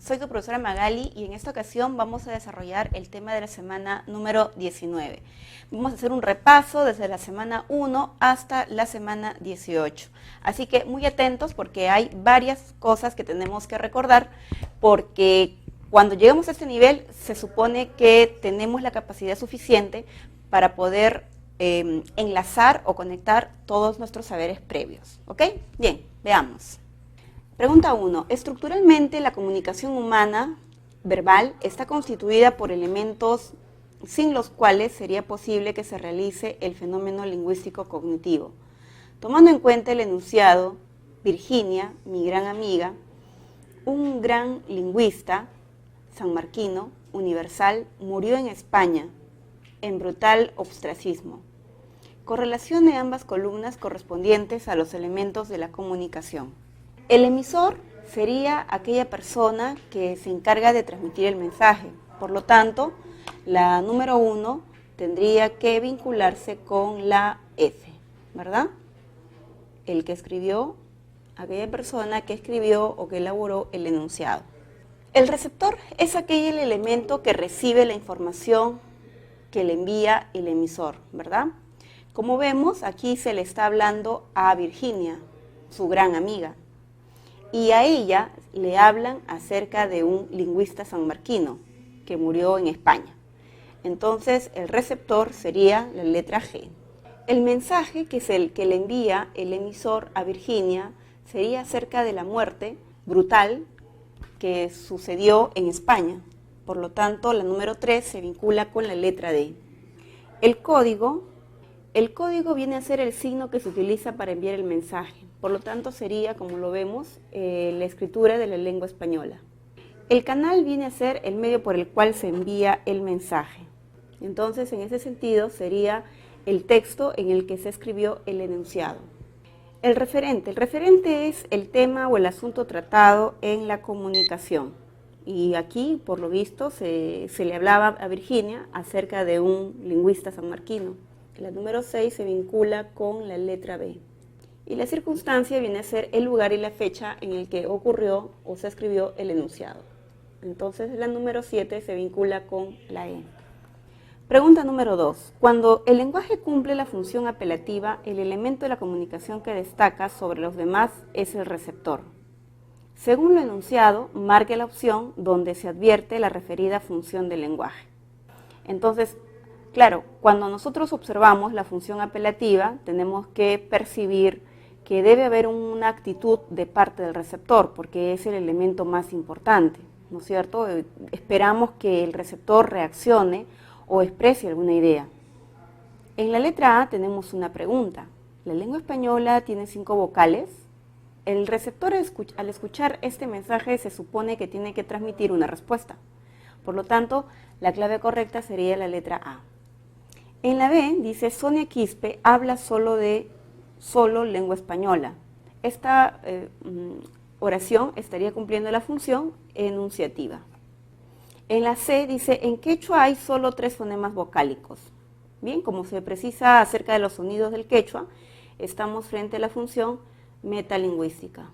Soy tu profesora Magali y en esta ocasión vamos a desarrollar el tema de la semana número 19. Vamos a hacer un repaso desde la semana 1 hasta la semana 18. Así que muy atentos porque hay varias cosas que tenemos que recordar, porque cuando llegamos a este nivel se supone que tenemos la capacidad suficiente para poder enlazar o conectar todos nuestros saberes previos. ¿Ok? Bien, veamos. Pregunta 1. Estructuralmente, la comunicación humana verbal está constituida por elementos sin los cuales sería posible que se realice el fenómeno lingüístico cognitivo. Tomando en cuenta el enunciado, Virginia, mi gran amiga, un gran lingüista sanmarquino, universal, murió en España, en brutal ostracismo. Correlacione ambas columnas correspondientes a los elementos de la comunicación. El emisor sería aquella persona que se encarga de transmitir el mensaje. Por lo tanto, la número 1 tendría que vincularse con la F, ¿verdad? El que escribió, aquella persona que escribió o que elaboró el enunciado. El receptor es aquel elemento que recibe la información que le envía el emisor, ¿verdad? Como vemos, aquí se le está hablando a Virginia, su gran amiga. Y a ella le hablan acerca de un lingüista sanmarquino que murió en España. Entonces, el receptor sería la letra G. El mensaje, que es el que le envía el emisor a Virginia, sería acerca de la muerte brutal que sucedió en España. Por lo tanto, la número 3 se vincula con la letra D. El código viene a ser el signo que se utiliza para enviar el mensaje. Por lo tanto, sería, como lo vemos, la escritura de la lengua española. El canal viene a ser el medio por el cual se envía el mensaje. Entonces, en ese sentido, sería el texto en el que se escribió el enunciado. El referente es el tema o el asunto tratado en la comunicación. Y aquí, por lo visto, se le hablaba a Virginia acerca de un lingüista sanmarquino. La número 6 se vincula con la letra B. Y la circunstancia viene a ser el lugar y la fecha en el que ocurrió o se escribió el enunciado. Entonces la número 7 se vincula con la E. Pregunta número 2. Cuando el lenguaje cumple la función apelativa, el elemento de la comunicación que destaca sobre los demás es el receptor. Según lo enunciado, marque la opción donde se advierte la referida función del lenguaje. Entonces, claro, cuando nosotros observamos la función apelativa, tenemos que percibir que debe haber una actitud de parte del receptor, porque es el elemento más importante, ¿no es cierto? Esperamos que el receptor reaccione o exprese alguna idea. En la letra A tenemos una pregunta. ¿La lengua española tiene 5 vocales? El receptor, al escuchar este mensaje, se supone que tiene que transmitir una respuesta. Por lo tanto, la clave correcta sería la letra A. En la B dice, Sonia Quispe habla solo lengua española. Esta oración estaría cumpliendo la función enunciativa. En la C dice, en quechua hay solo 3 fonemas vocálicos. Bien, como se precisa acerca de los sonidos del quechua, estamos frente a la función metalingüística.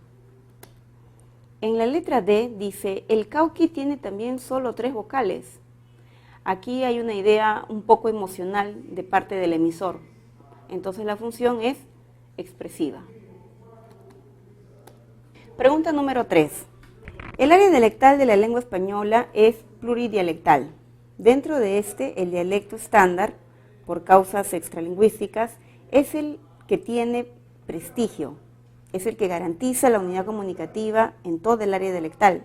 En la letra D dice, el cauqui tiene también solo 3 vocales. Aquí hay una idea un poco emocional de parte del emisor. Entonces la función es expresiva. Pregunta número 3. El área dialectal de la lengua española es pluridialectal. Dentro de este, el dialecto estándar, por causas extralingüísticas, es el que tiene prestigio, es el que garantiza la unidad comunicativa en toda el área dialectal,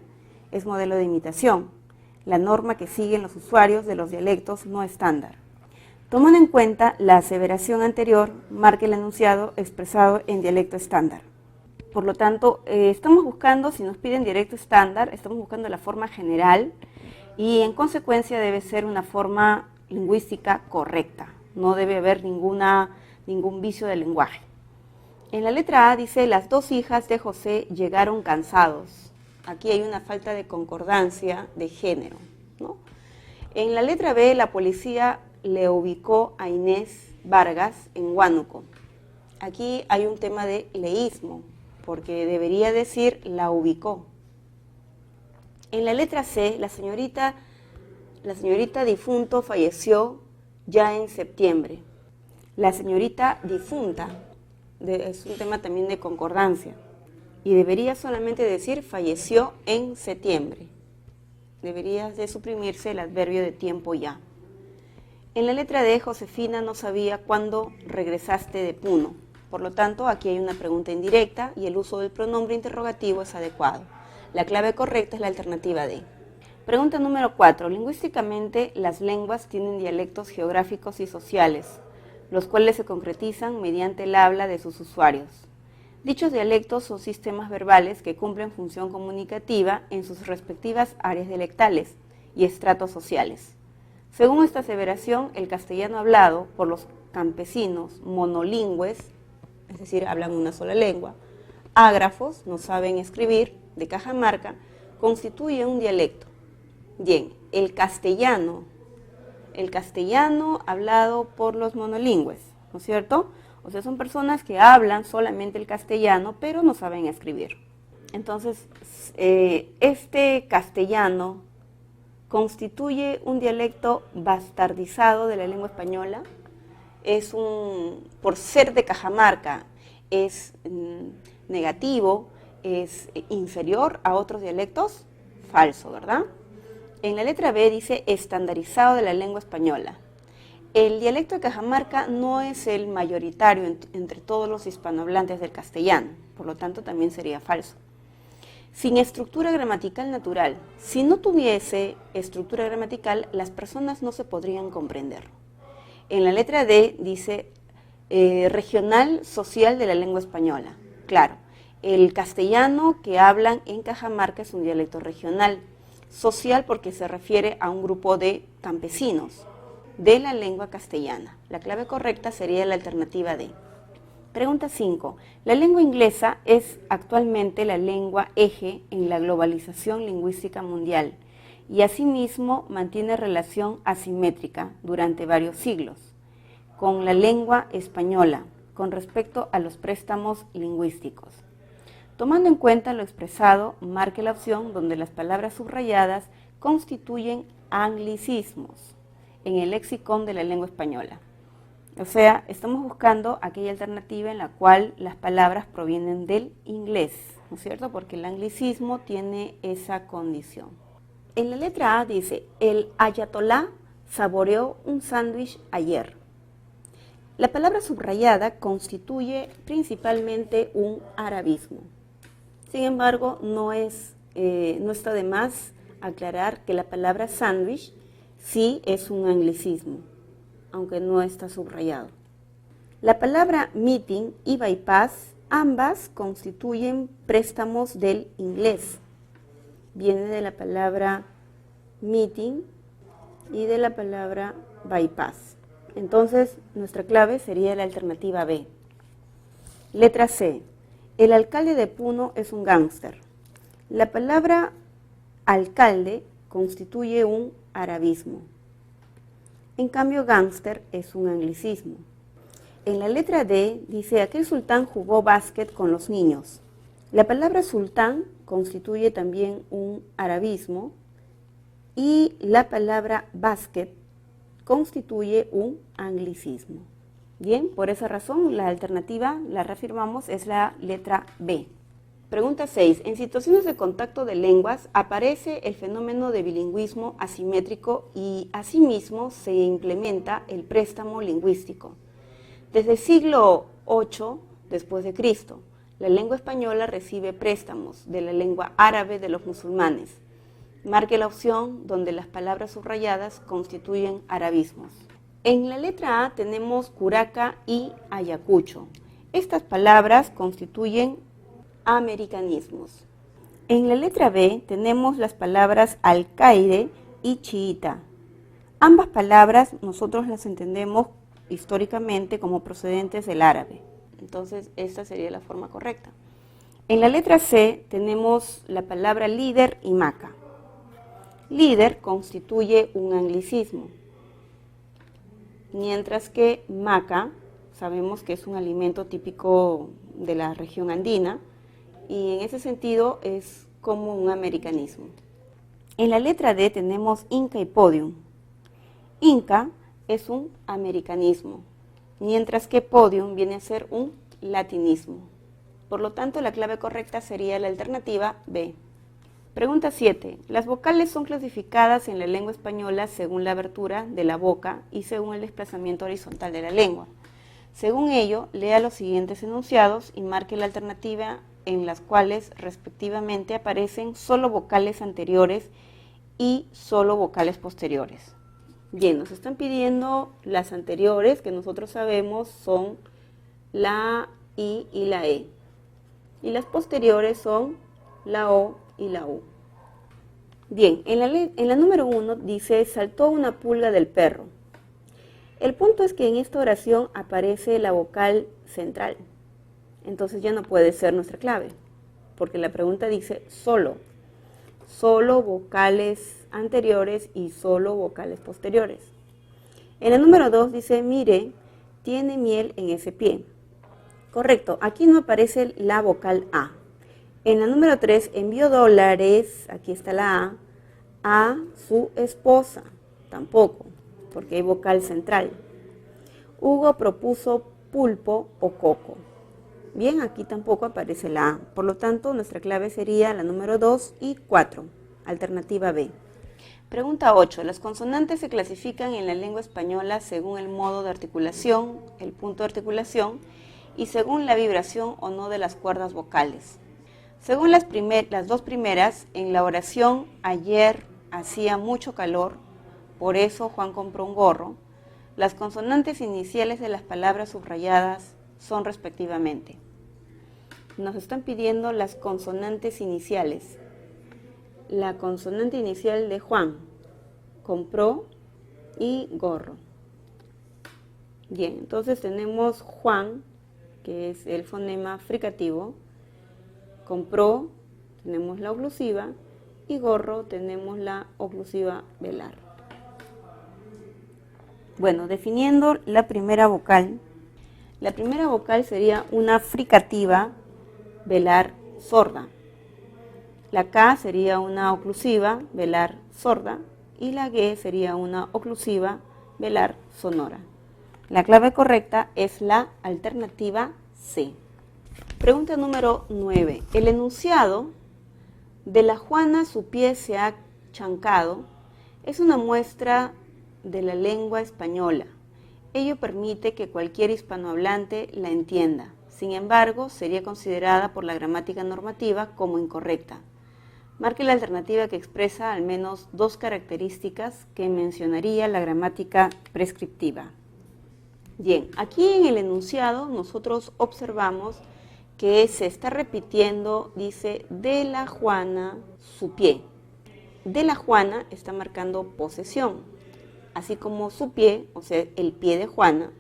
es modelo de imitación, la norma que siguen los usuarios de los dialectos no estándar. Tomando en cuenta la aseveración anterior, marque el enunciado expresado en dialecto estándar. Por lo tanto, estamos buscando, si nos piden dialecto estándar, estamos buscando la forma general y en consecuencia debe ser una forma lingüística correcta. No debe haber ningún vicio del lenguaje. En la letra A dice, las 2 hijas de José llegaron cansados. Aquí hay una falta de concordancia de género, ¿no? En la letra B, la policía le ubicó a Inés Vargas en Huánuco. Aquí hay un tema de leísmo, porque debería decir la ubicó. En la letra C, la señorita difunto falleció ya en septiembre. La señorita difunta es un tema también de concordancia y debería solamente decir falleció en septiembre. Debería de suprimirse el adverbio de tiempo ya. En la letra D, Josefina no sabía cuándo regresaste de Puno. Por lo tanto, aquí hay una pregunta indirecta y el uso del pronombre interrogativo es adecuado. La clave correcta es la alternativa D. Pregunta número 4. Lingüísticamente, las lenguas tienen dialectos geográficos y sociales, los cuales se concretizan mediante el habla de sus usuarios. Dichos dialectos son sistemas verbales que cumplen función comunicativa en sus respectivas áreas dialectales y estratos sociales. Según esta aseveración, el castellano hablado por los campesinos monolingües, es decir, hablan una sola lengua, ágrafos, no saben escribir, de Cajamarca, constituye un dialecto. Bien, el castellano hablado por los monolingües, ¿no es cierto? O sea, son personas que hablan solamente el castellano, pero no saben escribir. Entonces, este castellano constituye un dialecto bastardizado de la lengua española. Por ser de Cajamarca, es negativo, es inferior a otros dialectos, falso, ¿verdad? En la letra B dice estandarizado de la lengua española. El dialecto de Cajamarca no es el mayoritario entre todos los hispanohablantes del castellano, por lo tanto también sería falso. Sin estructura gramatical natural. Si no tuviese estructura gramatical, las personas no se podrían comprender. En la letra D dice regional social de la lengua española. Claro, el castellano que hablan en Cajamarca es un dialecto regional. Social porque se refiere a un grupo de campesinos de la lengua castellana. La clave correcta sería la alternativa D. Pregunta 5. La lengua inglesa es actualmente la lengua eje en la globalización lingüística mundial y asimismo mantiene relación asimétrica durante varios siglos con la lengua española con respecto a los préstamos lingüísticos. Tomando en cuenta lo expresado, marque la opción donde las palabras subrayadas constituyen anglicismos en el lexicón de la lengua española. O sea, estamos buscando aquella alternativa en la cual las palabras provienen del inglés, ¿no es cierto? Porque el anglicismo tiene esa condición. En la letra A dice, el ayatolá saboreó un sándwich ayer. La palabra subrayada constituye principalmente un arabismo. Sin embargo, no está de más aclarar que la palabra sándwich sí es un anglicismo, aunque no está subrayado. La palabra meeting y bypass, ambas constituyen préstamos del inglés. Viene de la palabra meeting y de la palabra bypass. Entonces, nuestra clave sería la alternativa B. Letra C. El alcalde de Puno es un gángster. La palabra alcalde constituye un arabismo. En cambio, gángster es un anglicismo. En la letra D dice, aquel sultán jugó básquet con los niños. La palabra sultán constituye también un arabismo y la palabra básquet constituye un anglicismo. Bien, por esa razón la alternativa, la reafirmamos, es la letra B. Pregunta 6. En situaciones de contacto de lenguas aparece el fenómeno de bilingüismo asimétrico y asimismo se implementa el préstamo lingüístico. Desde el siglo VIII después de Cristo, la lengua española recibe préstamos de la lengua árabe de los musulmanes. Marque la opción donde las palabras subrayadas constituyen arabismos. En la letra A tenemos curaca y ayacucho. Estas palabras constituyen americanismos. En la letra B tenemos las palabras alcaide y chiita. Ambas palabras nosotros las entendemos históricamente como procedentes del árabe. Entonces, esta sería la forma correcta. En la letra C tenemos la palabra líder y maca. Líder constituye un anglicismo, mientras que maca sabemos que es un alimento típico de la región andina y en ese sentido es como un americanismo. En la letra D tenemos Inca y Podium. Inca es un americanismo, mientras que Podium viene a ser un latinismo. Por lo tanto, la clave correcta sería la alternativa B. Pregunta 7. Las vocales son clasificadas en la lengua española según la abertura de la boca y según el desplazamiento horizontal de la lengua. Según ello, lea los siguientes enunciados y marque la alternativa en las cuales respectivamente aparecen solo vocales anteriores y solo vocales posteriores. Bien, nos están pidiendo las anteriores, que nosotros sabemos son la I y la E. Y las posteriores son la O y la U. Bien, en la número 1 dice, saltó una pulga del perro. El punto es que en esta oración aparece la vocal central. Entonces ya no puede ser nuestra clave, porque la pregunta dice solo vocales anteriores y solo vocales posteriores. En la número 2 dice, mire, tiene miel en ese pie. Correcto, aquí no aparece la vocal A. En la número 3, envió dólares, aquí está la a su esposa. Tampoco, porque hay vocal central. Hugo propuso pulpo o coco. Bien, aquí tampoco aparece la A. Por lo tanto, nuestra clave sería la número 2 y 4, alternativa B. Pregunta 8. Las consonantes se clasifican en la lengua española según el modo de articulación, el punto de articulación y según la vibración o no de las cuerdas vocales. Según las dos primeras, en la oración ayer hacía mucho calor, por eso Juan compró un gorro, las consonantes iniciales de las palabras subrayadas son respectivamente. Nos están pidiendo las consonantes iniciales. La consonante inicial de Juan, compró y gorro. Bien, entonces tenemos Juan, que es el fonema fricativo, compró, tenemos la oclusiva, y gorro tenemos la oclusiva velar. Bueno, definiendo la primera vocal sería una fricativa velar sorda. La K sería una oclusiva velar sorda y la G sería una oclusiva velar sonora. La clave correcta es la alternativa C. Pregunta número 9. El enunciado de la Juana su pie se ha chancado es una muestra de la lengua española. Ello permite que cualquier hispanohablante la entienda. Sin embargo, sería considerada por la gramática normativa como incorrecta. Marque la alternativa que expresa al menos dos características que mencionaría la gramática prescriptiva. Bien, aquí en el enunciado nosotros observamos que se está repitiendo, dice, de la Juana su pie. De la Juana está marcando posesión, así como su pie, o sea, el pie de Juana,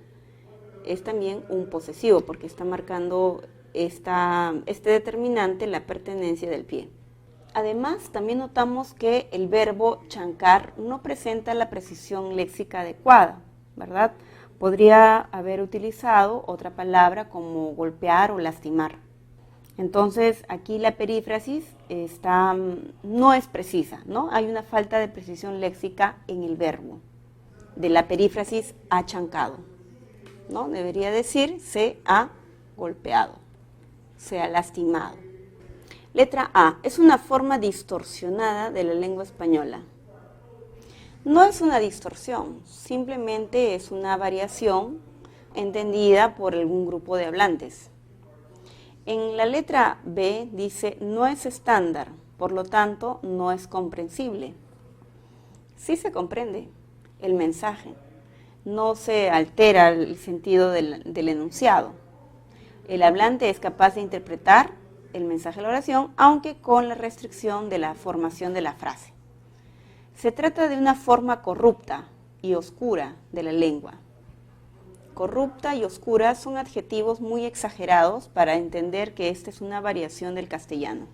es también un posesivo porque está marcando este determinante, la pertenencia del pie. Además, también notamos que el verbo chancar no presenta la precisión léxica adecuada, ¿verdad? Podría haber utilizado otra palabra como golpear o lastimar. Entonces, aquí la perífrasis no es precisa, ¿no? Hay una falta de precisión léxica en el verbo. De la perífrasis ha chancado, ¿no? Debería decir se ha golpeado, se ha lastimado. Letra A, es una forma distorsionada de la lengua española. No es una distorsión, simplemente es una variación entendida por algún grupo de hablantes. En la letra B dice no es estándar, por lo tanto no es comprensible. Sí se comprende el mensaje, no se altera el sentido del enunciado. El hablante es capaz de interpretar el mensaje de la oración, aunque con la restricción de la formación de la frase. Se trata de una forma corrupta y oscura de la lengua. Corrupta y oscura son adjetivos muy exagerados para entender que esta es una variación del castellano.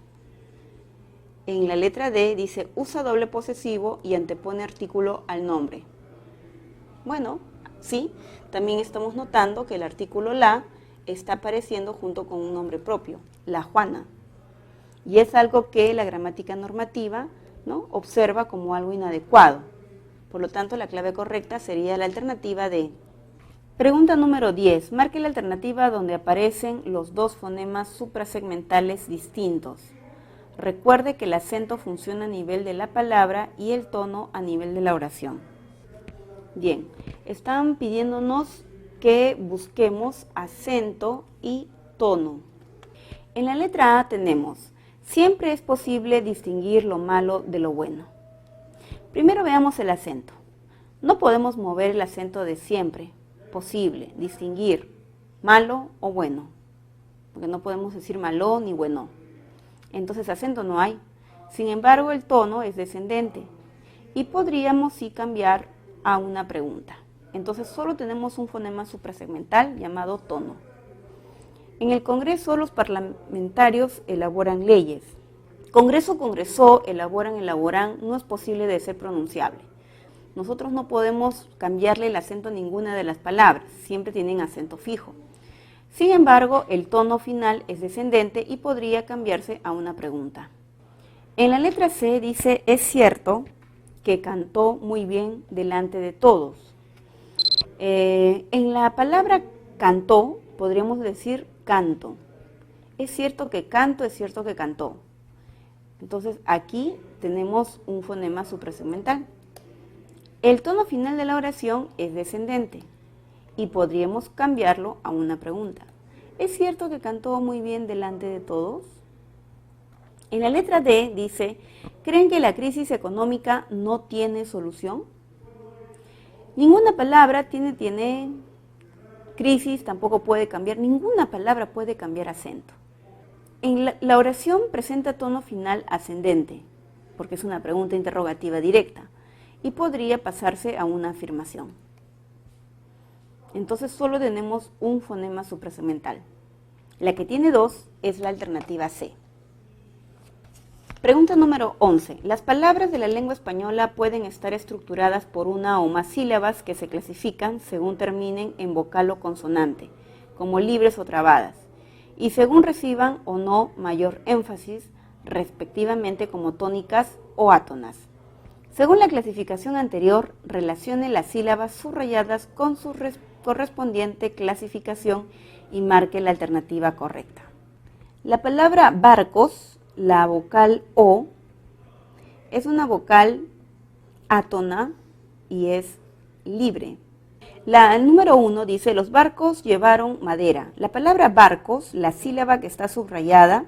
En la letra D dice usa doble posesivo y antepone artículo al nombre. Bueno, sí, también estamos notando que el artículo la está apareciendo junto con un nombre propio, la Juana. Y es algo que la gramática normativa ¿no? Observa como algo inadecuado. Por lo tanto, la clave correcta sería la alternativa D. Pregunta número 10. Marque la alternativa donde aparecen los dos fonemas suprasegmentales distintos. Recuerde que el acento funciona a nivel de la palabra y el tono a nivel de la oración. Bien, están pidiéndonos que busquemos acento y tono. En la letra A tenemos, siempre es posible distinguir lo malo de lo bueno. Primero veamos el acento. No podemos mover el acento de siempre, posible, distinguir, malo o bueno, porque no podemos decir malo ni bueno. Entonces acento no hay. Sin embargo, el tono es descendente y podríamos sí cambiar a una pregunta. Entonces solo tenemos un fonema suprasegmental llamado tono. En el Congreso los parlamentarios elaboran leyes. Congreso, congresó, elaboran, elaboran, no es posible de ser pronunciable. Nosotros no podemos cambiarle el acento a ninguna de las palabras, siempre tienen acento fijo. Sin embargo, el tono final es descendente y podría cambiarse a una pregunta. En la letra C dice, es cierto que cantó muy bien delante de todos. En la palabra cantó podríamos decir canto. Es cierto que canto, es cierto que cantó. Entonces aquí tenemos un fonema suprasegmental. El tono final de la oración es descendente y podríamos cambiarlo a una pregunta. ¿Es cierto que cantó muy bien delante de todos? En la letra D dice, ¿creen que la crisis económica no tiene solución? Ninguna palabra tiene crisis, tampoco puede cambiar, ninguna palabra puede cambiar acento. En la oración presenta tono final ascendente, porque es una pregunta interrogativa directa, y podría pasarse a una afirmación. Entonces solo tenemos un fonema suprasegmental. La que tiene dos es la alternativa C. Pregunta número 11. Las palabras de la lengua española pueden estar estructuradas por una o más sílabas que se clasifican según terminen en vocal o consonante, como libres o trabadas, y según reciban o no mayor énfasis, respectivamente como tónicas o átonas. Según la clasificación anterior, relacione las sílabas subrayadas con su correspondiente clasificación y marque la alternativa correcta. La palabra barcos, la vocal O, es una vocal átona y es libre. El número 1 dice, los barcos llevaron madera. La palabra barcos, la sílaba que está subrayada,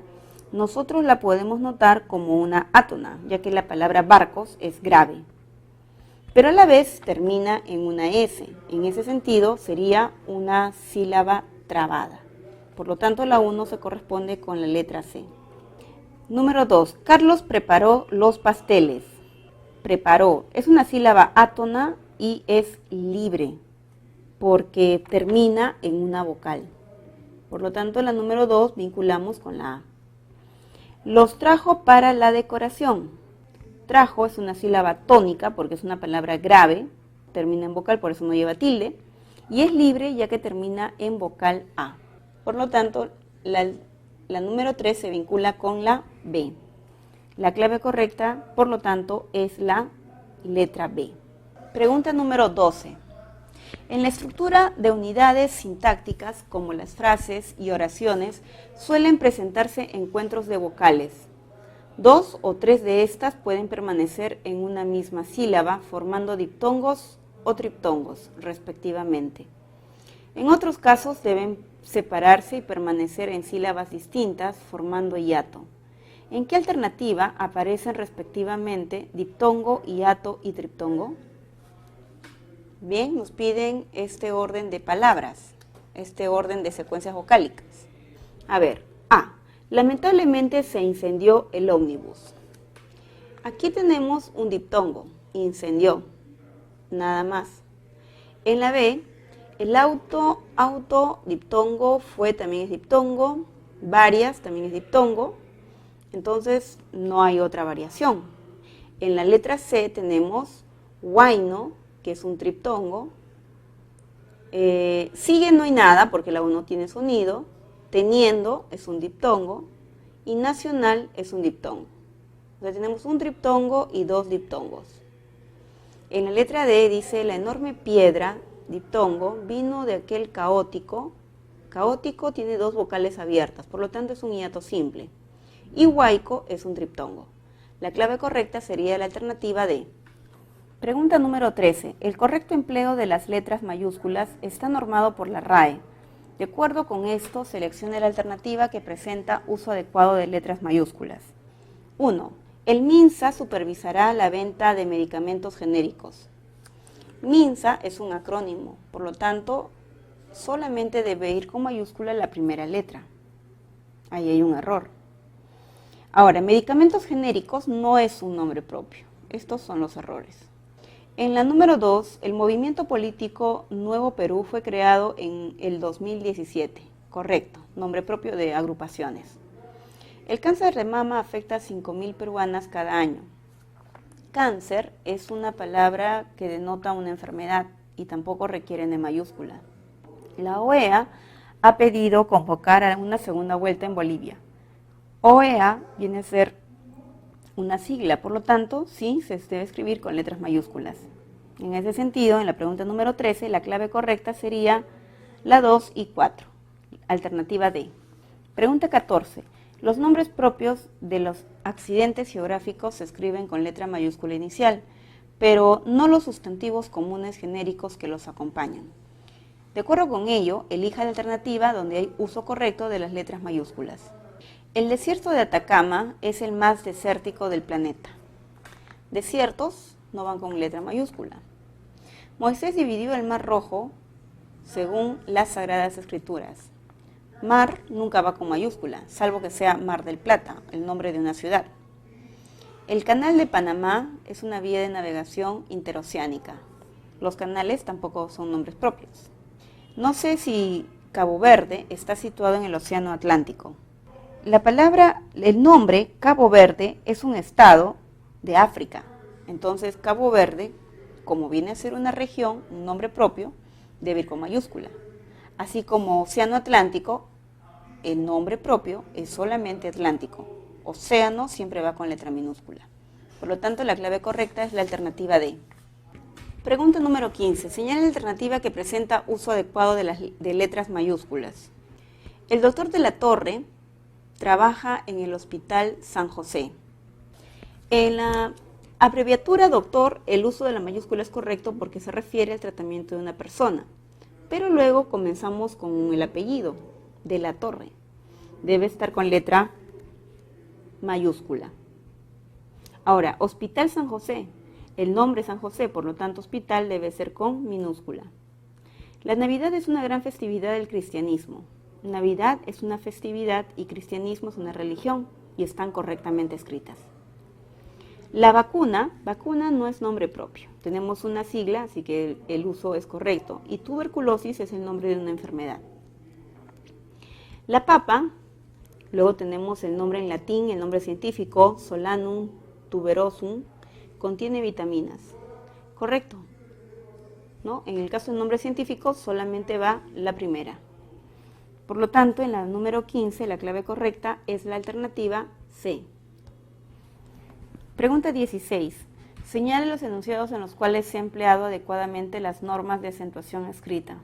nosotros la podemos notar como una átona, ya que la palabra barcos es grave. Pero a la vez termina en una S. En ese sentido sería una sílaba trabada. Por lo tanto, la 1 se corresponde con la letra C. Número 2. Carlos preparó los pasteles. Preparó. Es una sílaba átona y es libre, porque termina en una vocal. Por lo tanto, la número 2 vinculamos con la A. Los trajo para la decoración. Trajo es una sílaba tónica porque es una palabra grave, termina en vocal, por eso no lleva tilde, y es libre ya que termina en vocal A. Por lo tanto, la número 3 se vincula con la B. La clave correcta, por lo tanto, es la letra B. Pregunta número 12. En la estructura de unidades sintácticas, como las frases y oraciones, suelen presentarse encuentros de vocales. 2 o 3 de estas pueden permanecer en una misma sílaba, formando diptongos o triptongos, respectivamente. En otros casos deben separarse y permanecer en sílabas distintas, formando hiato. ¿En qué alternativa aparecen respectivamente diptongo, hiato y triptongo? Bien, nos piden este orden de palabras, este orden de secuencias vocálicas. A ver, A. Lamentablemente se incendió el ómnibus. Aquí tenemos un diptongo, incendió, nada más. En la B, el auto, diptongo, fue también es diptongo, varias también es diptongo, entonces no hay otra variación. En la letra C tenemos huayno, que es un triptongo, sigue no hay nada porque la U no tiene sonido, teniendo es un diptongo y nacional es un diptongo. Entonces tenemos un triptongo y dos diptongos. En la letra D dice, la enorme piedra, diptongo, vino de aquel caótico. Caótico tiene dos vocales abiertas, por lo tanto es un hiato simple. Y huaico es un triptongo. La clave correcta sería la alternativa D. Pregunta número 13. El correcto empleo de las letras mayúsculas está normado por la RAE. De acuerdo con esto, seleccione la alternativa que presenta uso adecuado de letras mayúsculas. 1. El MINSA supervisará la venta de medicamentos genéricos. MINSA es un acrónimo, por lo tanto, solamente debe ir con mayúscula la primera letra. Ahí hay un error. Ahora, medicamentos genéricos no es un nombre propio. Estos son los errores. En la número 2, el movimiento político Nuevo Perú fue creado en el 2017. Correcto, nombre propio de agrupaciones. El cáncer de mama afecta a 5.000 peruanas cada año. Cáncer es una palabra que denota una enfermedad y tampoco requiere de mayúscula. La OEA ha pedido convocar a una segunda vuelta en Bolivia. OEA viene a ser una sigla, por lo tanto, sí se debe escribir con letras mayúsculas. En ese sentido, en la pregunta número 13, la clave correcta sería la 2 y 4, alternativa D. Pregunta 14. Los nombres propios de los accidentes geográficos se escriben con letra mayúscula inicial, pero no los sustantivos comunes genéricos que los acompañan. De acuerdo con ello, elija la alternativa donde hay uso correcto de las letras mayúsculas. El desierto de Atacama es el más desértico del planeta. Desiertos no van con letra mayúscula. Moisés dividió el Mar Rojo según las Sagradas Escrituras. Mar nunca va con mayúscula, salvo que sea Mar del Plata, el nombre de una ciudad. El Canal de Panamá es una vía de navegación interoceánica. Los canales tampoco son nombres propios. No sé si Cabo Verde está situado en el Océano Atlántico. El nombre Cabo Verde es un estado de África. Entonces, Cabo Verde, como viene a ser una región, un nombre propio, debe ir con mayúscula. Así como Océano Atlántico, el nombre propio es solamente Atlántico. Océano siempre va con letra minúscula. Por lo tanto, la clave correcta es la alternativa D. Pregunta número 15. Señala la alternativa que presenta uso adecuado de letras mayúsculas. El doctor de la Torre trabaja en el Hospital San José. En la abreviatura doctor, el uso de la mayúscula es correcto porque se refiere al tratamiento de una persona. Pero luego comenzamos con el apellido de la Torre. Debe estar con letra mayúscula. Ahora, Hospital San José. El nombre San José, por lo tanto, hospital debe ser con minúscula. La Navidad es una gran festividad del cristianismo. Navidad es una festividad y cristianismo es una religión y están correctamente escritas. La vacuna no es nombre propio. Tenemos una sigla, así que el uso es correcto. Y tuberculosis es el nombre de una enfermedad. La papa, luego tenemos el nombre en latín, el nombre científico, Solanum tuberosum, contiene vitaminas. Correcto, ¿no? En el caso del nombre científico solamente va la primera. Por lo tanto, en la número 15, la clave correcta es la alternativa C. Pregunta 16. Señale los enunciados en los cuales se ha empleado adecuadamente las normas de acentuación escrita.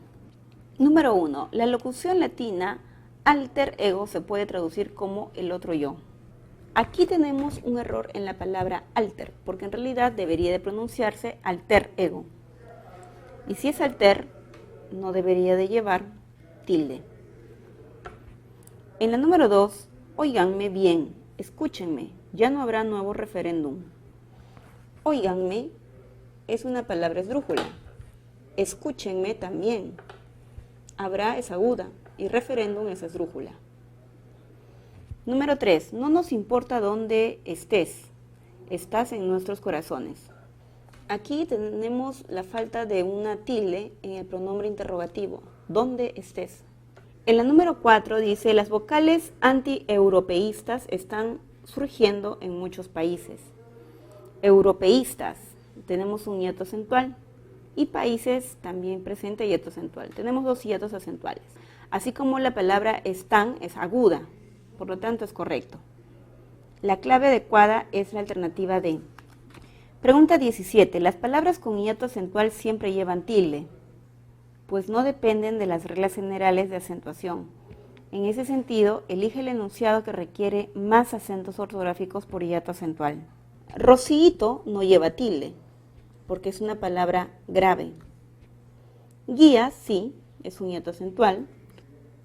Número 1. La locución latina alter ego se puede traducir como el otro yo. Aquí tenemos un error en la palabra alter, porque en realidad debería de pronunciarse alter ego. Y si es alter, no debería de llevar tilde. En la número 2, óiganme bien, escúchenme, ya no habrá nuevo referéndum. Óiganme es una palabra esdrújula. Escúchenme también. Habrá es aguda y referéndum es esdrújula. Número 3, no nos importa dónde estés, estás en nuestros corazones. Aquí tenemos la falta de una tilde en el pronombre interrogativo, ¿dónde estés? En la número 4 dice, las vocales anti-europeístas están surgiendo en muchos países. Europeístas, tenemos un hiato acentual, y países también presente hiato acentual. Tenemos dos hiatos acentuales, así como la palabra están es aguda, por lo tanto es correcto. La clave adecuada es la alternativa D. Pregunta 17. ¿Las palabras con hiato acentual siempre llevan tilde? Pues no dependen de las reglas generales de acentuación. En ese sentido, elige el enunciado que requiere más acentos ortográficos por hiato acentual. Rocío no lleva tilde, porque es una palabra grave. Guía, sí, es un hiato acentual.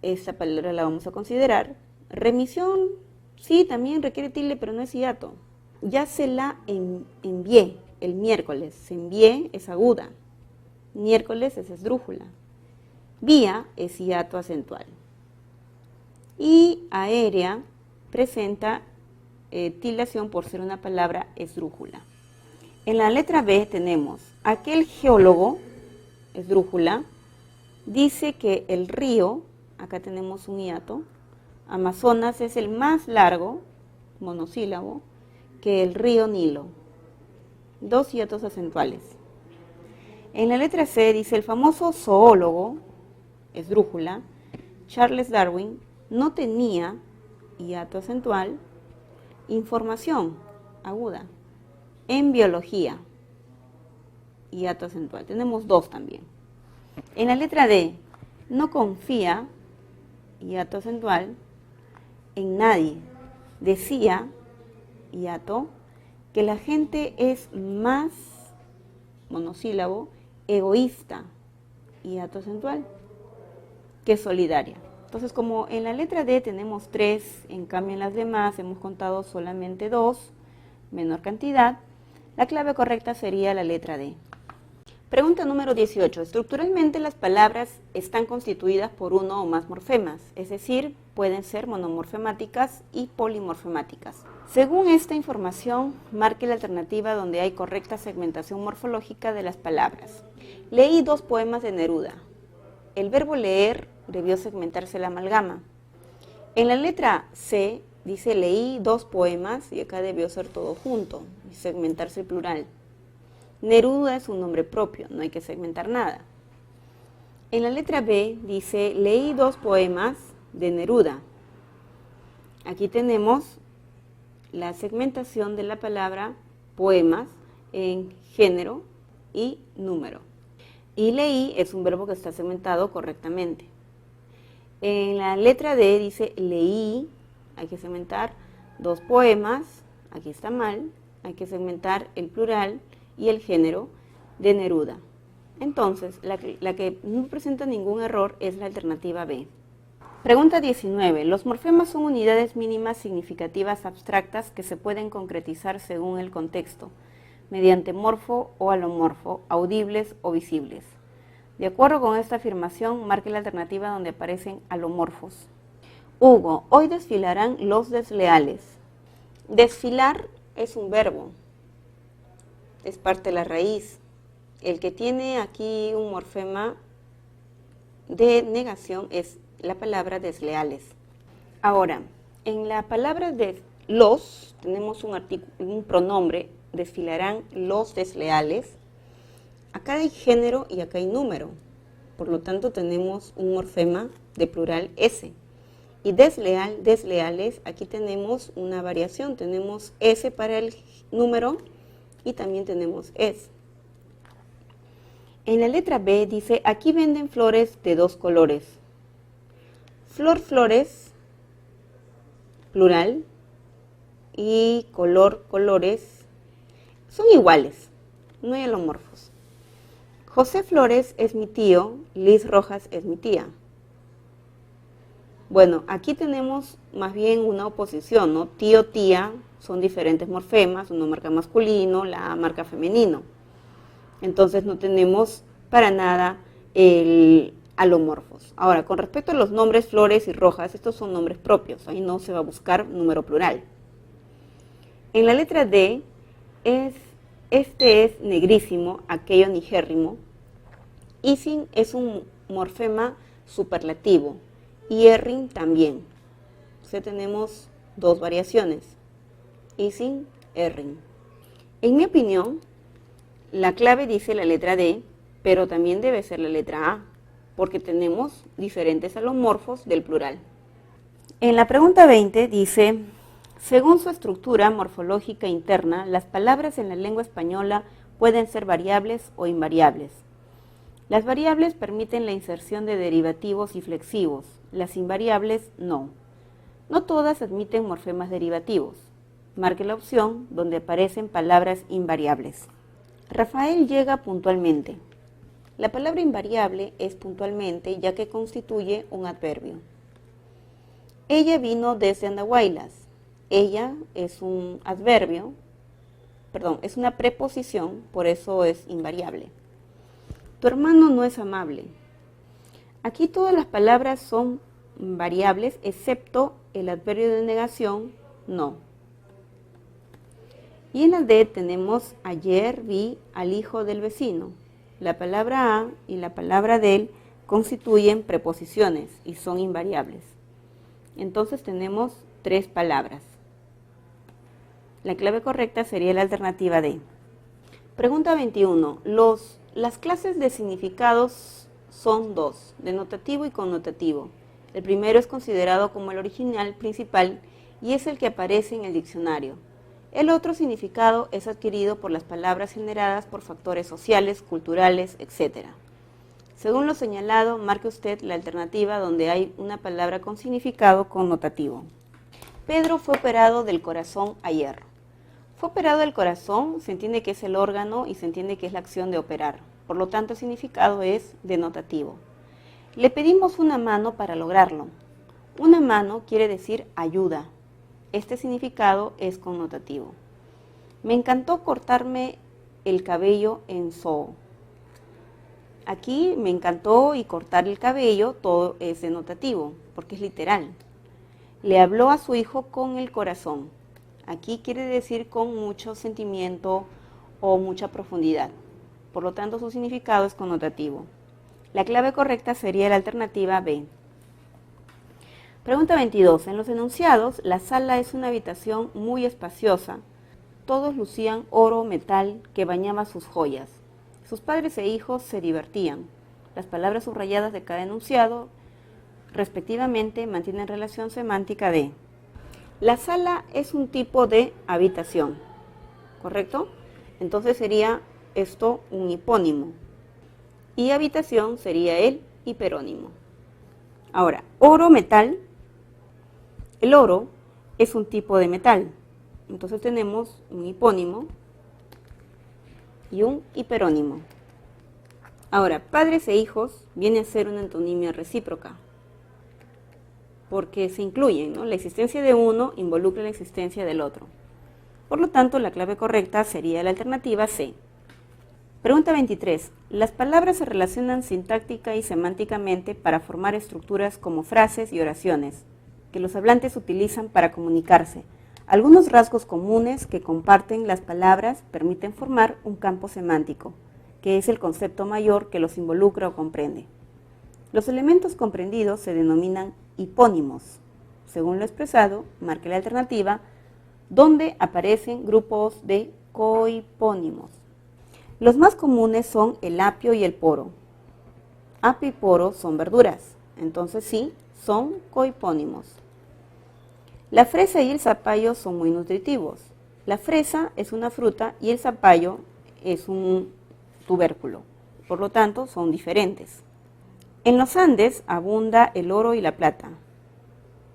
Esta palabra la vamos a considerar. Remisión, sí, también requiere tilde, pero no es hiato. Ya se la envié el miércoles. Se envié es aguda. Miércoles es esdrújula. Vía es hiato acentual. Y aérea presenta tildación por ser una palabra esdrújula. En la letra B tenemos aquel geólogo, esdrújula, dice que el río, acá tenemos un hiato, Amazonas es el más largo, monosílabo, que el río Nilo. Dos hiatos acentuales. En la letra C dice el famoso zoólogo, esdrújula, Charles Darwin, no tenía hiato acentual, información aguda, en biología, hiato acentual. Tenemos dos también. En la letra D, no confía, hiato acentual, en nadie. Decía, hiato, que la gente es más, monosílabo, egoísta, hiato acentual, que solidaria. Entonces, como en la letra D tenemos 3, en cambio en las demás hemos contado solamente 2, menor cantidad, la clave correcta sería la letra D. Pregunta número 18. Estructuralmente las palabras están constituidas por uno o más morfemas, es decir, pueden ser monomorfemáticas y polimorfemáticas. Según esta información, marque la alternativa donde hay correcta segmentación morfológica de las palabras. Leí 2 poemas de Neruda. El verbo leer debió segmentarse la amalgama. En la letra C dice leí 2 poemas y acá debió ser todo junto y segmentarse el plural. Neruda es un nombre propio, no hay que segmentar nada. En la letra B dice leí 2 poemas de Neruda. Aquí tenemos la segmentación de la palabra poemas en género y número. Y leí es un verbo que está segmentado correctamente. En la letra D dice leí, hay que segmentar 2 poemas, aquí está mal, hay que segmentar el plural y el género de Neruda. Entonces, la que no presenta ningún error es la alternativa B. Pregunta 19. Los morfemas son unidades mínimas significativas abstractas que se pueden concretizar según el contexto, mediante morfo o alomorfo, audibles o visibles. De acuerdo con esta afirmación, marque la alternativa donde aparecen alomorfos. Hugo, hoy desfilarán los desleales. Desfilar es un verbo, es parte de la raíz. El que tiene aquí un morfema de negación es la palabra desleales. Ahora, en la palabra de los tenemos un pronombre, desfilarán los desleales. Acá hay género y acá hay número, por lo tanto tenemos un morfema de plural S. Y desleal, desleales, aquí tenemos una variación, tenemos S para el número y también tenemos S. En la letra B dice, aquí venden flores de 2 colores. Flor, flores, plural, y color, colores, son iguales, no hay alomorfos. José Flores es mi tío, Liz Rojas es mi tía. Bueno, aquí tenemos más bien una oposición, ¿no? Tío, tía, son diferentes morfemas, uno marca masculino, la marca femenino. Entonces no tenemos para nada el alomorfos. Ahora, con respecto a los nombres Flores y Rojas, estos son nombres propios, ahí no se va a buscar número plural. En la letra D, este es negrísimo, aquello nigérrimo. Isin es un morfema superlativo y errin también. Entonces tenemos 2 variaciones, isin, errin. En mi opinión, la clave dice la letra D, pero también debe ser la letra A, porque tenemos diferentes alomorfos del plural. En la pregunta 20 dice, Según su estructura morfológica interna, las palabras en la lengua española pueden ser variables o invariables. Las variables permiten la inserción de derivativos y flexivos, las invariables no. No todas admiten morfemas derivativos. Marque la opción donde aparecen palabras invariables. Rafael llega puntualmente. La palabra invariable es puntualmente ya que constituye un adverbio. Ella vino desde Andahuaylas. Ella es un adverbio, es una preposición, por eso es invariable. Tu hermano no es amable. Aquí todas las palabras son variables excepto el adverbio de negación no. Y en la D tenemos ayer vi al hijo del vecino. La palabra a y la palabra del constituyen preposiciones y son invariables. Entonces tenemos 3 palabras. La clave correcta sería la alternativa D. Pregunta 21. Las clases de significados son 2, denotativo y connotativo. El primero es considerado como el original principal y es el que aparece en el diccionario. El otro significado es adquirido por las palabras generadas por factores sociales, culturales, etc. Según lo señalado, marque usted la alternativa donde hay una palabra con significado connotativo. Pedro fue operado del corazón ayer. Fue operado del corazón, se entiende que es el órgano y se entiende que es la acción de operar. Por lo tanto, el significado es denotativo. Le pedimos una mano para lograrlo. Una mano quiere decir ayuda. Este significado es connotativo. Me encantó cortarme el cabello en Soho. Aquí me encantó y cortar el cabello, todo es denotativo, porque es literal. Le habló a su hijo con el corazón. Aquí quiere decir con mucho sentimiento o mucha profundidad. Por lo tanto, su significado es connotativo. La clave correcta sería la alternativa B. Pregunta 22. En los enunciados, la sala es una habitación muy espaciosa. Todos lucían oro, metal, que bañaba sus joyas. Sus padres e hijos se divertían. Las palabras subrayadas de cada enunciado, respectivamente, mantienen relación semántica de. La sala es un tipo de habitación, ¿correcto? Entonces sería esto un hipónimo. Y habitación sería el hiperónimo. Ahora, oro, metal. El oro es un tipo de metal. Entonces tenemos un hipónimo y un hiperónimo. Ahora, padres e hijos viene a ser una antonimia recíproca, porque se incluyen, ¿no? La existencia de uno involucra la existencia del otro. Por lo tanto, la clave correcta sería la alternativa C. Pregunta 23. Las palabras se relacionan sintáctica y semánticamente para formar estructuras como frases y oraciones, que los hablantes utilizan para comunicarse. Algunos rasgos comunes que comparten las palabras permiten formar un campo semántico, que es el concepto mayor que los involucra o comprende. Los elementos comprendidos se denominan hipónimos. Según lo expresado, marque la alternativa donde aparecen grupos de cohipónimos. Los más comunes son el apio y el poro. Apio y poro son verduras, entonces sí, son cohipónimos. La fresa y el zapallo son muy nutritivos. La fresa es una fruta y el zapallo es un tubérculo, por lo tanto son diferentes. En los Andes abunda el oro y la plata.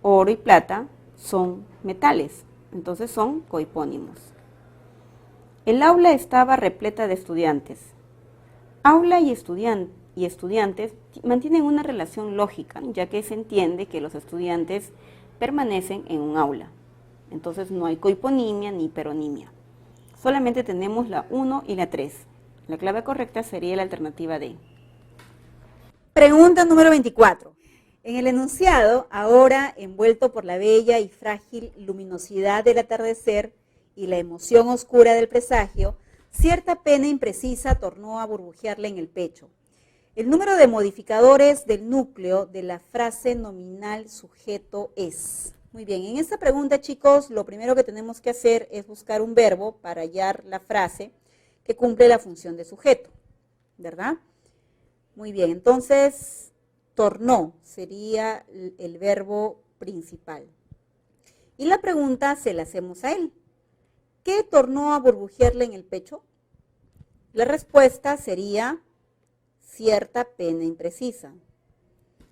Oro y plata son metales, entonces son cohipónimos. El aula estaba repleta de estudiantes. Aula y estudiantes mantienen una relación lógica, ya que se entiende que los estudiantes permanecen en un aula. Entonces no hay cohiponimia ni hiperonimia. Solamente tenemos la 1 y la 3. La clave correcta sería la alternativa D. Pregunta número 24. En el enunciado, ahora envuelto por la bella y frágil luminosidad del atardecer y la emoción oscura del presagio, cierta pena imprecisa tornó a burbujearle en el pecho. El número de modificadores del núcleo de la frase nominal sujeto es. Muy bien, en esta pregunta, chicos, lo primero que tenemos que hacer es buscar un verbo para hallar la frase que cumple la función de sujeto, ¿verdad? Muy bien, entonces, tornó sería el verbo principal. Y la pregunta se la hacemos a él. ¿Qué tornó a burbujearle en el pecho? La respuesta sería cierta pena imprecisa.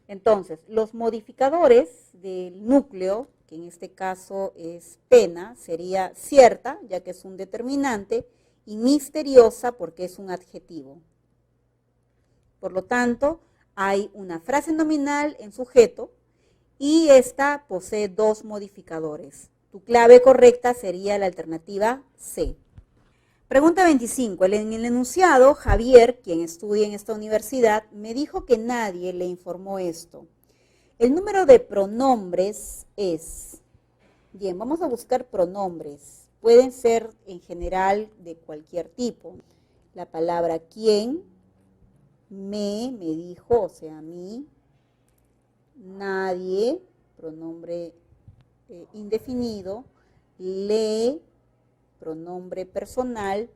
Entonces, los modificadores del núcleo, que en este caso es pena, sería cierta, ya que es un determinante, y misteriosa porque es un adjetivo. Por lo tanto, hay una frase nominal en sujeto y esta posee dos modificadores. Tu clave correcta sería la alternativa C. Pregunta 25. En el enunciado, Javier, quien estudia en esta universidad, me dijo que nadie le informó esto. El número de pronombres es... Bien, vamos a buscar pronombres. Pueden ser en general de cualquier tipo. La palabra quién, me dijo, o sea, a mí, nadie, pronombre indefinido, le, pronombre personal,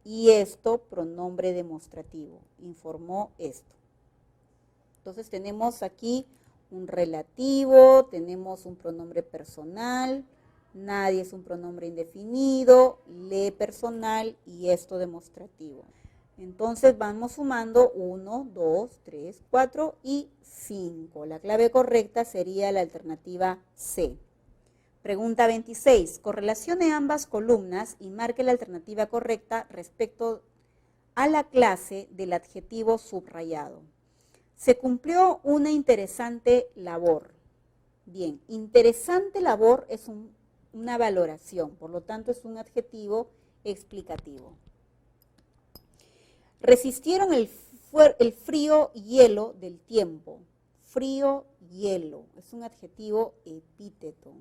y esto, pronombre demostrativo. Informó esto. Entonces tenemos aquí un relativo, tenemos un pronombre personal, nadie es un pronombre indefinido, le personal y esto demostrativo. Entonces vamos sumando 1, 2, 3, 4 y 5. La clave correcta sería la alternativa C. Pregunta 26. Correlacione ambas columnas y marque la alternativa correcta respecto a la clase del adjetivo subrayado. Se cumplió una interesante labor. Bien, interesante labor es una valoración, por lo tanto es un adjetivo explicativo. Resistieron el frío hielo del tiempo. Frío hielo es un adjetivo epíteto,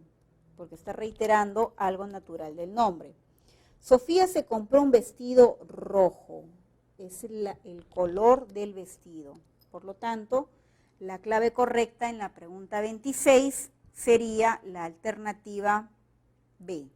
porque está reiterando algo natural del nombre. Sofía se compró un vestido rojo, es el color del vestido. Por lo tanto, la clave correcta en la pregunta 26 sería la alternativa B.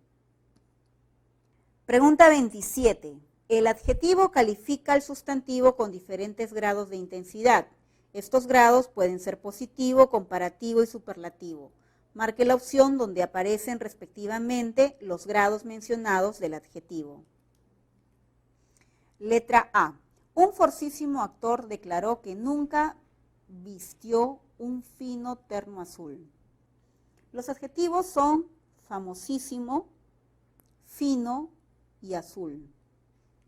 Pregunta 27. El adjetivo califica al sustantivo con diferentes grados de intensidad. Estos grados pueden ser positivo, comparativo y superlativo. Marque la opción donde aparecen respectivamente los grados mencionados del adjetivo. Letra A. Un fortísimo actor declaró que nunca vistió un fino terno azul. Los adjetivos son famosísimo, fino y azul.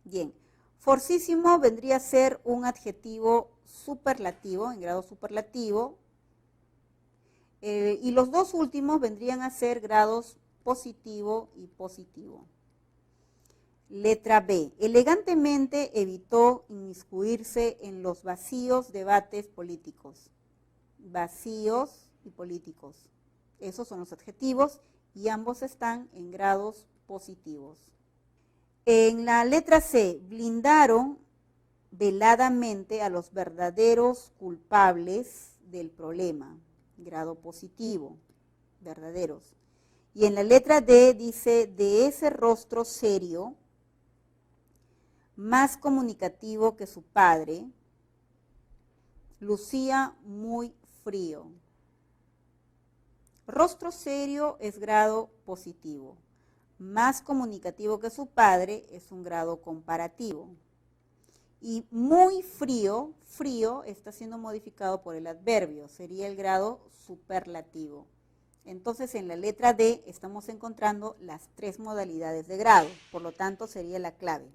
Bien, fortísimo vendría a ser un adjetivo superlativo, en grado superlativo, y los dos últimos vendrían a ser grados positivo y positivo. Letra B. Elegantemente evitó inmiscuirse en los vacíos debates políticos. Vacíos y políticos. Esos son los adjetivos y ambos están en grados positivos. En la letra C, blindaron veladamente a los verdaderos culpables del problema. Grado positivo, verdaderos. Y en la letra D dice, de ese rostro serio, más comunicativo que su padre, lucía muy frío. Rostro serio es grado positivo. Más comunicativo que su padre es un grado comparativo. Y muy frío, frío está siendo modificado por el adverbio, sería el grado superlativo. Entonces en la letra D estamos encontrando las tres modalidades de grado, por lo tanto sería la clave.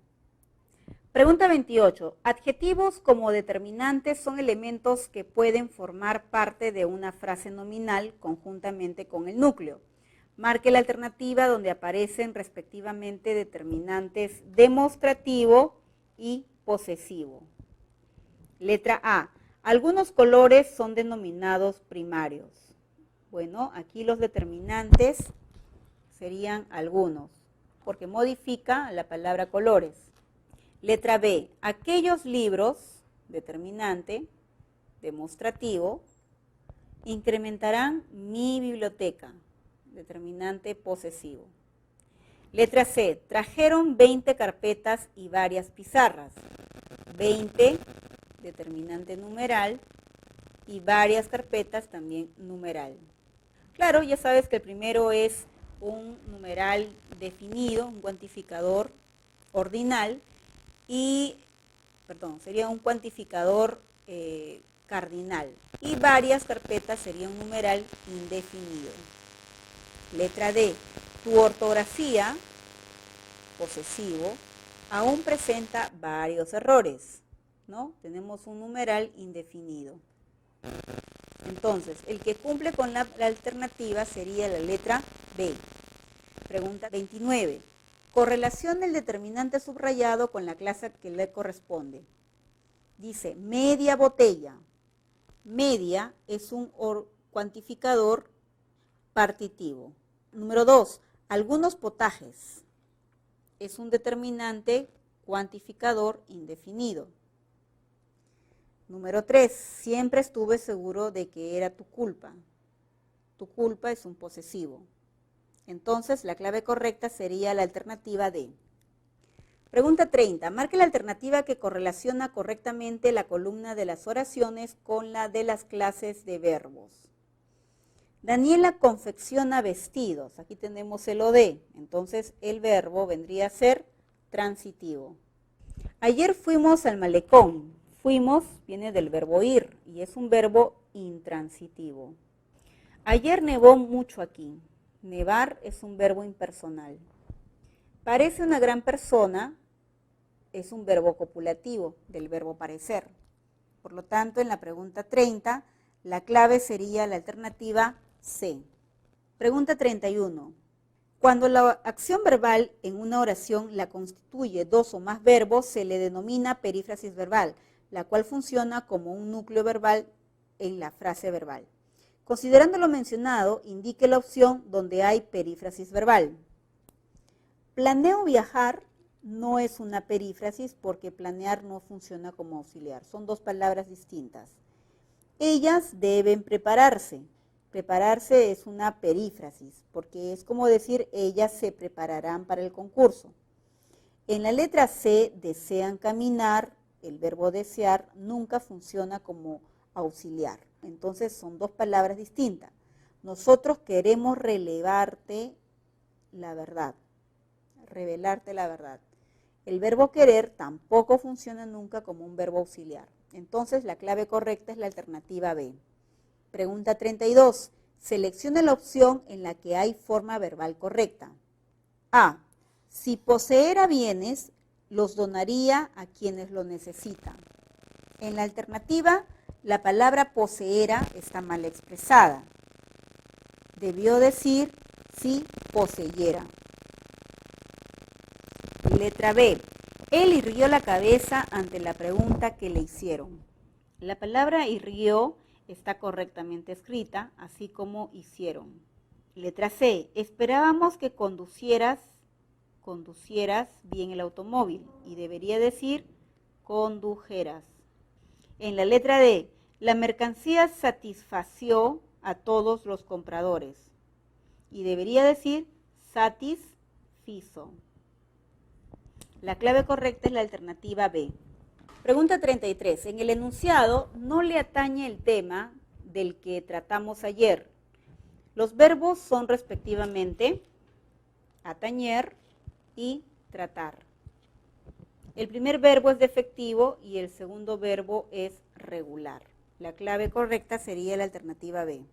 Pregunta 28. Adjetivos como determinantes son elementos que pueden formar parte de una frase nominal conjuntamente con el núcleo. Marque la alternativa donde aparecen respectivamente determinantes demostrativo y posesivo. Letra A. Algunos colores son denominados primarios. Bueno, aquí los determinantes serían algunos, porque modifica la palabra colores. Letra B. Aquellos libros, determinante, demostrativo, incrementarán mi biblioteca, determinante posesivo. Letra C. Trajeron 20 carpetas y varias pizarras. 20, determinante numeral, y varias carpetas también numeral. Claro, ya sabes que el primero es un numeral definido, un cuantificador ordinal y, sería un cuantificador cardinal. Y varias carpetas sería un numeral indefinido. Letra D. Tu ortografía, posesivo, aún presenta varios errores, ¿no? Tenemos un numeral indefinido. Entonces, el que cumple con la alternativa sería la letra B. Pregunta 29. Correlación del determinante subrayado con la clase que le corresponde. Dice, media botella. Media es un cuantificador partitivo. Número 2. Algunos potajes. Es un determinante cuantificador indefinido. Número 3. Siempre estuve seguro de que era tu culpa. Tu culpa es un posesivo. Entonces, la clave correcta sería la alternativa D. Pregunta 30. Marque la alternativa que correlaciona correctamente la columna de las oraciones con la de las clases de verbos. Daniela confecciona vestidos. Aquí tenemos el OD. Entonces, el verbo vendría a ser transitivo. Ayer fuimos al malecón. Fuimos viene del verbo ir y es un verbo intransitivo. Ayer nevó mucho aquí. Nevar es un verbo impersonal. Parece una gran persona es un verbo copulativo del verbo parecer. Por lo tanto, en la pregunta 30, la clave sería la alternativa C. Pregunta 31. Cuando la acción verbal en una oración la constituye dos o más verbos, se le denomina perífrasis verbal, la cual funciona como un núcleo verbal en la frase verbal. Considerando lo mencionado, indique la opción donde hay perífrasis verbal. Planeo viajar no es una perífrasis porque planear no funciona como auxiliar. Son dos palabras distintas. Ellas deben prepararse. Prepararse es una perífrasis porque es como decir ellas se prepararán para el concurso. En la letra C, desean caminar, el verbo desear nunca funciona como auxiliar. Entonces son dos palabras distintas. Nosotros queremos revelarte la verdad. Revelarte la verdad. El verbo querer tampoco funciona nunca como un verbo auxiliar. Entonces la clave correcta es la alternativa B. Pregunta 32. Seleccione la opción en la que hay forma verbal correcta. A. Si poseera bienes, los donaría a quienes lo necesitan. En la alternativa, la palabra poseera está mal expresada. Debió decir si poseyera. Letra B. Él irguió la cabeza ante la pregunta que le hicieron. La palabra irguió está correctamente escrita, así como hicieron. Letra C. Esperábamos que conducieras bien el automóvil y debería decir condujeras. En la letra D, la mercancía satisfació a todos los compradores y debería decir satisfizo. La clave correcta es la alternativa B. Pregunta 33. En el enunciado no le atañe el tema del que tratamos ayer. Los verbos son respectivamente atañer y tratar. El primer verbo es defectivo y el segundo verbo es regular. La clave correcta sería la alternativa B.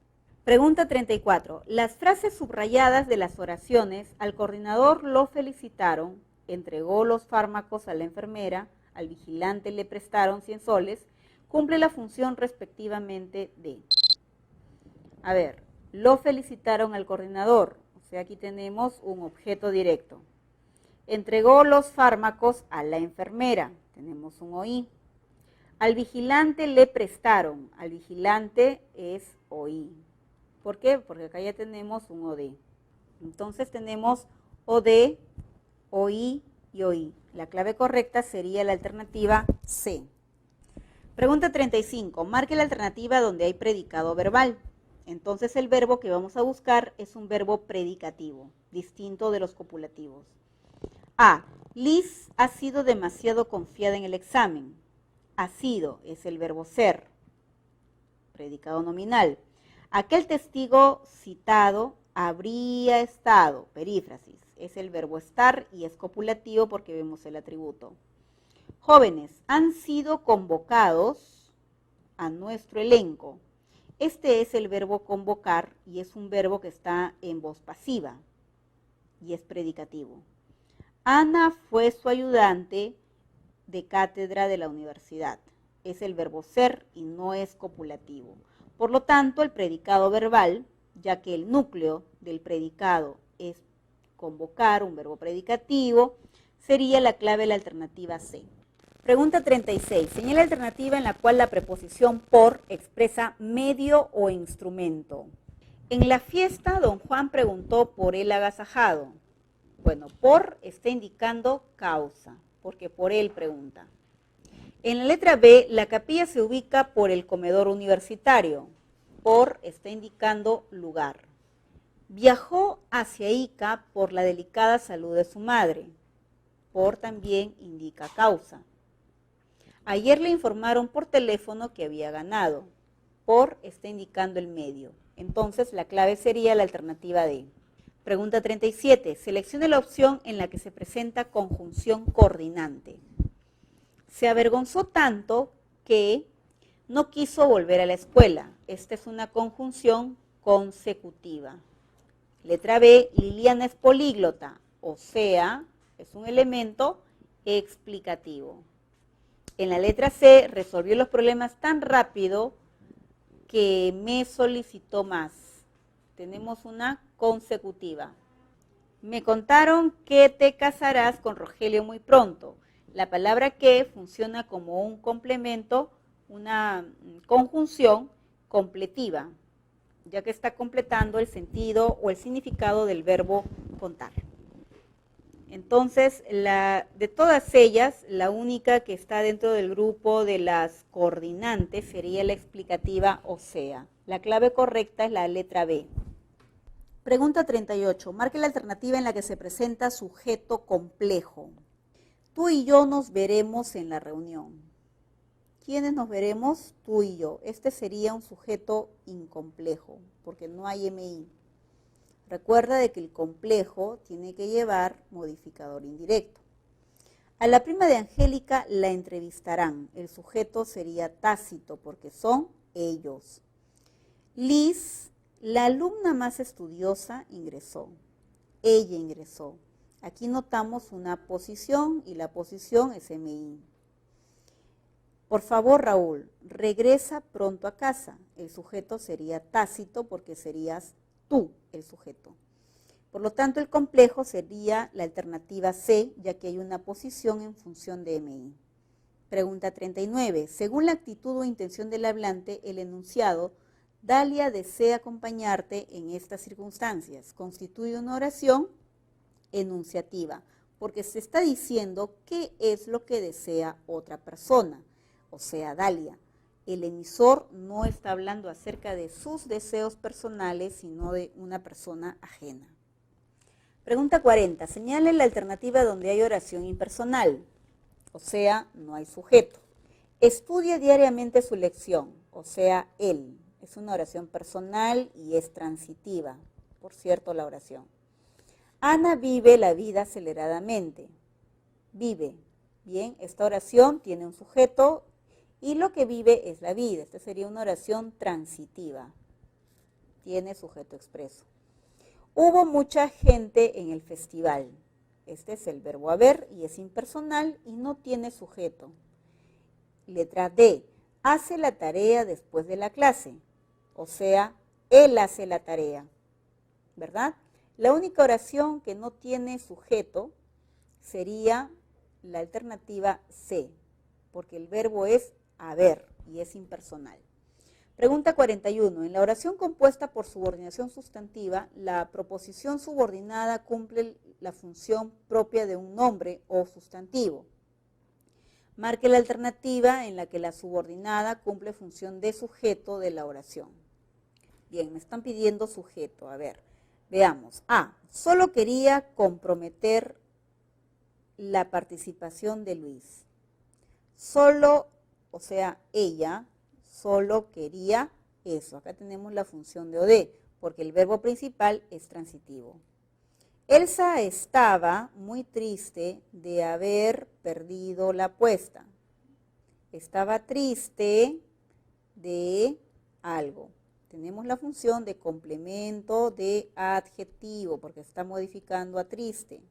Pregunta 34. Las frases subrayadas de las oraciones, al coordinador lo felicitaron, entregó los fármacos a la enfermera, al vigilante le prestaron 100 soles, cumple la función respectivamente de. A ver, lo felicitaron al coordinador, o sea, aquí tenemos un objeto directo. Entregó los fármacos a la enfermera, tenemos un OI. Al vigilante le prestaron, al vigilante es OI. ¿Por qué? Porque acá ya tenemos un OD. Entonces tenemos OD, OI y OI. La clave correcta sería la alternativa C. Pregunta 35. Marque la alternativa donde hay predicado verbal. Entonces el verbo que vamos a buscar es un verbo predicativo, distinto de los copulativos. A. Liz ha sido demasiado confiada en el examen. Ha sido es el verbo ser, predicado nominal. Aquel testigo citado habría estado, perífrasis, es el verbo estar y es copulativo porque vemos el atributo. Jóvenes, han sido convocados a nuestro elenco. Este es el verbo convocar y es un verbo que está en voz pasiva y es predicativo. Ana fue su ayudante de cátedra de la universidad. Es el verbo ser y no es copulativo. Por lo tanto, el predicado verbal, ya que el núcleo del predicado es convocar, un verbo predicativo, sería la clave de la alternativa C. Pregunta 36. Señala la alternativa en la cual la preposición por expresa medio o instrumento. En la fiesta, don Juan preguntó por el agasajado. Bueno, por está indicando causa, porque por él pregunta. En la letra B, la capilla se ubica por el comedor universitario. Por está indicando lugar. Viajó hacia Ica por la delicada salud de su madre. Por también indica causa. Ayer le informaron por teléfono que había ganado. Por está indicando el medio. Entonces, la clave sería la alternativa D. Pregunta 37. Seleccione la opción en la que se presenta conjunción coordinante. Se avergonzó tanto que no quiso volver a la escuela. Esta es una conjunción consecutiva. Letra B. Liliana es políglota, o sea, es un elemento explicativo. En la letra C, resolvió los problemas tan rápido que me solicitó más. Tenemos una consecutiva. Me contaron que te casarás con Rogelio muy pronto. La palabra que funciona como un complemento, una conjunción completiva, ya que está completando el sentido o el significado del verbo contar. Entonces, de todas ellas, la única que está dentro del grupo de las coordinantes sería la explicativa o sea. La clave correcta es la letra B. Pregunta 38. Marque la alternativa en la que se presenta sujeto complejo. Tú y yo nos veremos en la reunión. ¿Quiénes nos veremos? Tú y yo. Este sería un sujeto incomplejo, porque no hay MI. Recuerda de que el complejo tiene que llevar modificador indirecto. A la prima de Angélica la entrevistarán. El sujeto sería tácito porque son ellos. Liz, la alumna más estudiosa, ingresó. Ella ingresó. Aquí notamos una posición y la posición es MI. Por favor, Raúl, regresa pronto a casa. El sujeto sería tácito porque serías tú el sujeto. Por lo tanto, el complejo sería la alternativa C, ya que hay una posición en función de MI. Pregunta 39. Según la actitud o intención del hablante, el enunciado, Dalia desea acompañarte en estas circunstancias, constituye una oración enunciativa, porque se está diciendo qué es lo que desea otra persona, o sea, Dalia. El emisor no está hablando acerca de sus deseos personales, sino de una persona ajena. Pregunta 40. Señale la alternativa donde hay oración impersonal, o sea, no hay sujeto. Estudia diariamente su lección, o sea, él. Es una oración personal y es transitiva, por cierto, la oración. Ana vive la vida aceleradamente. Vive. Bien, esta oración tiene un sujeto y lo que vive es la vida. Esta sería una oración transitiva. Tiene sujeto expreso. Hubo mucha gente en el festival. Este es el verbo haber y es impersonal y no tiene sujeto. Letra D. Hace la tarea después de la clase. O sea, él hace la tarea. ¿Verdad? La única oración que no tiene sujeto sería la alternativa C, porque el verbo es haber y es impersonal. Pregunta 41. En la oración compuesta por subordinación sustantiva, la proposición subordinada cumple la función propia de un nombre o sustantivo. Marque la alternativa en la que la subordinada cumple función de sujeto de la oración. Bien, me están pidiendo sujeto. A ver, veamos. A. Solo quería comprometer la participación de Luis. Solo, o sea, ella solo quería eso. Acá tenemos la función de OD. porque el verbo principal es transitivo. Elsa estaba muy triste de haber perdido la apuesta. Estaba triste de algo. Tenemos la función de complemento de adjetivo, porque está modificando a triste.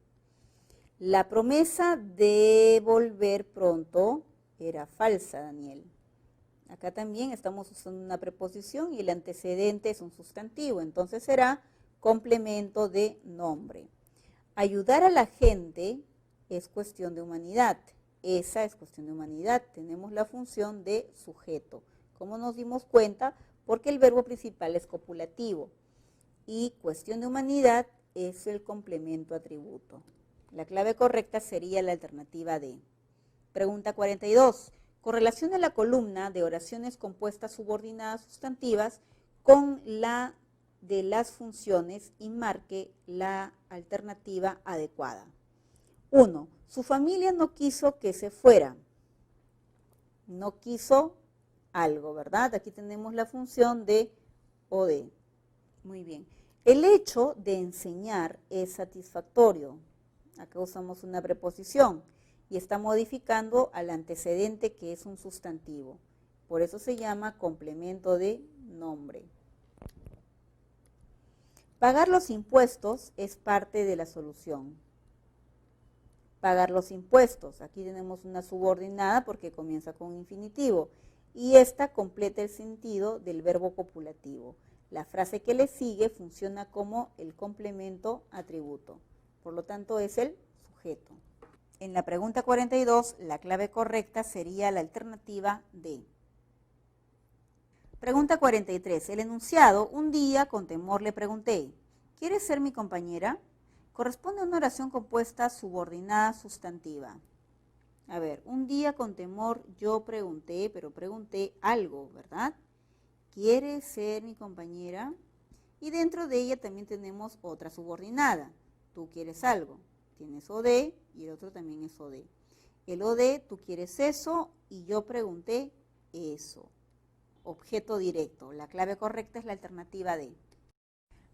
La promesa de volver pronto era falsa, Daniel. Acá también estamos usando una preposición y el antecedente es un sustantivo, entonces será complemento de nombre. Ayudar a la gente es cuestión de humanidad. Esa es cuestión de humanidad. Tenemos la función de sujeto. ¿Cómo nos dimos cuenta? Porque el verbo principal es copulativo y cuestión de humanidad es el complemento atributo. La clave correcta sería la alternativa D. Pregunta 42. Correlaciona la columna de oraciones compuestas subordinadas sustantivas con la de las funciones y marque la alternativa adecuada. 1. Su familia no quiso que se fuera. No quiso algo, ¿verdad? Aquí tenemos la función de o de. Muy bien. El hecho de enseñar es satisfactorio. Acá usamos una preposición y está modificando al antecedente que es un sustantivo. Por eso se llama complemento de nombre. Pagar los impuestos es parte de la solución. Pagar los impuestos. Aquí tenemos una subordinada porque comienza con infinitivo y esta completa el sentido del verbo copulativo. La frase que le sigue funciona como el complemento atributo. Por lo tanto, es el sujeto. En la pregunta 42, la clave correcta sería la alternativa D. Pregunta 43. El enunciado, un día con temor le pregunté, ¿quieres ser mi compañera? Corresponde a una oración compuesta subordinada sustantiva. A ver, un día con temor yo pregunté, pero pregunté algo, ¿verdad? ¿Quieres ser mi compañera? Y dentro de ella también tenemos otra subordinada. Tú quieres algo. Tienes OD y el otro también es OD. El OD, tú quieres eso y yo pregunté eso. Objeto directo. La clave correcta es la alternativa D.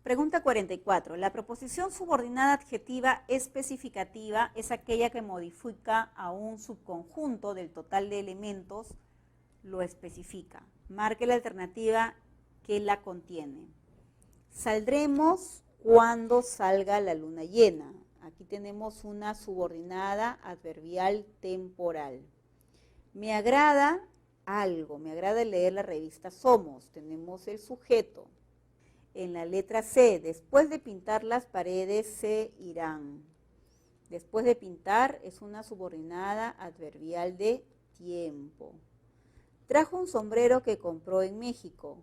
Pregunta 44. La proposición subordinada adjetiva especificativa es aquella que modifica a un subconjunto del total de elementos, lo especifica. Marque la alternativa que la contiene. Saldremos cuando salga la luna llena. Aquí tenemos una subordinada adverbial temporal. Me agrada algo, me agrada leer la revista Somos. Tenemos el sujeto. En la letra C, después de pintar las paredes se irán. Después de pintar es una subordinada adverbial de tiempo. Trajo un sombrero que compró en México.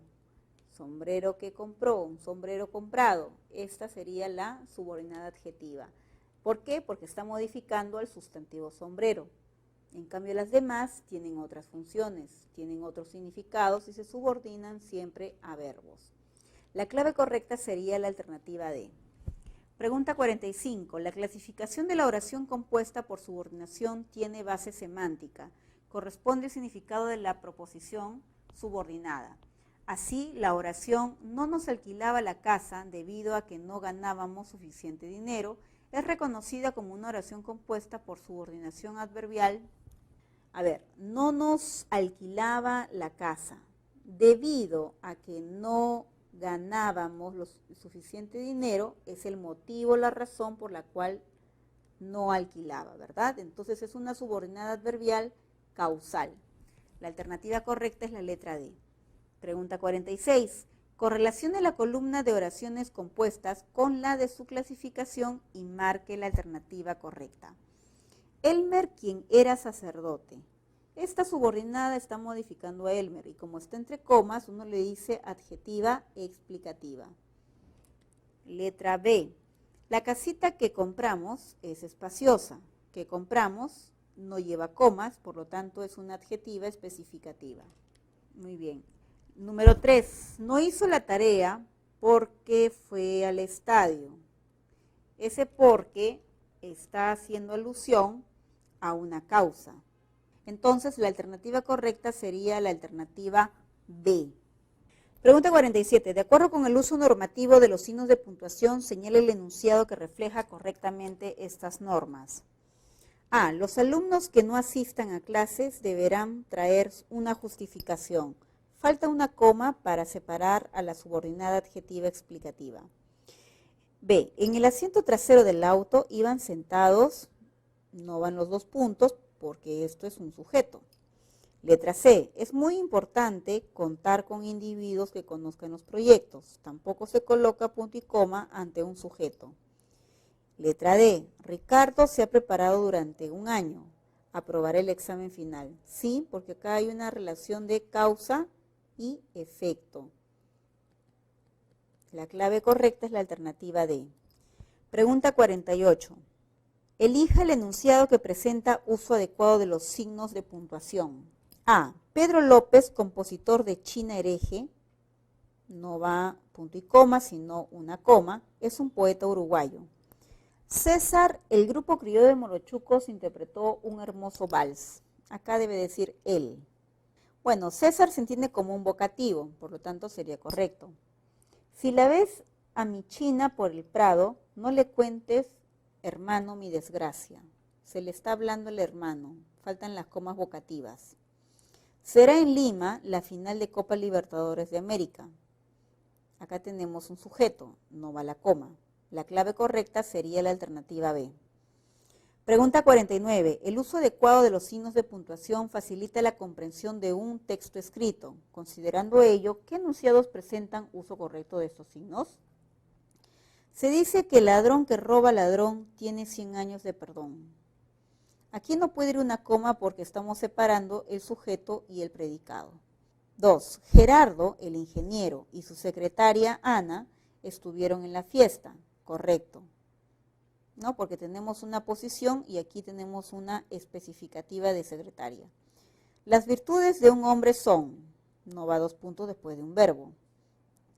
Sombrero que compró, un sombrero comprado. Esta sería la subordinada adjetiva. ¿Por qué? Porque está modificando al sustantivo sombrero. En cambio, las demás tienen otras funciones, tienen otros significados y se subordinan siempre a verbos. La clave correcta sería la alternativa D. Pregunta 45. La clasificación de la oración compuesta por subordinación tiene base semántica. Corresponde al significado de la proposición subordinada. Así, la oración no nos alquilaba la casa debido a que no ganábamos suficiente dinero es reconocida como una oración compuesta por subordinación adverbial. A ver, no nos alquilaba la casa debido a que no ganábamos suficiente dinero, es el motivo, la razón por la cual no alquilaba, ¿verdad? Entonces es una subordinada adverbial causal. La alternativa correcta es la letra D. Pregunta 46. Correlacione la columna de oraciones compuestas con la de su clasificación y marque la alternativa correcta. Elmer, quien era sacerdote. Esta subordinada está modificando a Elmer y como está entre comas, uno le dice adjetiva explicativa. Letra B. La casita que compramos es espaciosa. Que compramos no lleva comas, por lo tanto es una adjetiva especificativa. Muy bien. Número 3. No hizo la tarea porque fue al estadio. Ese porque está haciendo alusión a una causa. Entonces, la alternativa correcta sería la alternativa B. Pregunta 47. De acuerdo con el uso normativo de los signos de puntuación, señala el enunciado que refleja correctamente estas normas. A. Los alumnos que no asistan a clases deberán traer una justificación. Falta una coma para separar a la subordinada adjetiva explicativa. B. En el asiento trasero del auto iban sentados, no van los dos puntos porque esto es un sujeto. Letra C. Es muy importante contar con individuos que conozcan los proyectos. Tampoco se coloca punto y coma ante un sujeto. Letra D. Ricardo se ha preparado durante un año. Aprobará el examen final. Sí, porque acá hay una relación de causa y efecto. La clave correcta es la alternativa D. Pregunta 48. Elija el enunciado que presenta uso adecuado de los signos de puntuación. A. Pedro López, compositor de China hereje, no va punto y coma, sino una coma, es un poeta uruguayo. César, el grupo criollo de Morochucos interpretó un hermoso vals. Acá debe decir él. Bueno, César se entiende como un vocativo, por lo tanto sería correcto. Si la ves a mi China por el prado, no le cuentes, hermano, mi desgracia. Se le está hablando el hermano, faltan las comas vocativas. Será en Lima la final de Copa Libertadores de América. Acá tenemos un sujeto, no va la coma. La clave correcta sería la alternativa B. Pregunta 49. El uso adecuado de los signos de puntuación facilita la comprensión de un texto escrito. Considerando ello, ¿qué enunciados presentan uso correcto de estos signos? Se dice que el ladrón que roba ladrón tiene 100 años de perdón. Aquí no puede ir una coma porque estamos separando el sujeto y el predicado. 2. Gerardo, el ingeniero, y su secretaria Ana estuvieron en la fiesta. Correcto. ¿No? Porque tenemos una posición y aquí tenemos una especificativa de secretaria. Las virtudes de un hombre son, no va dos puntos después de un verbo.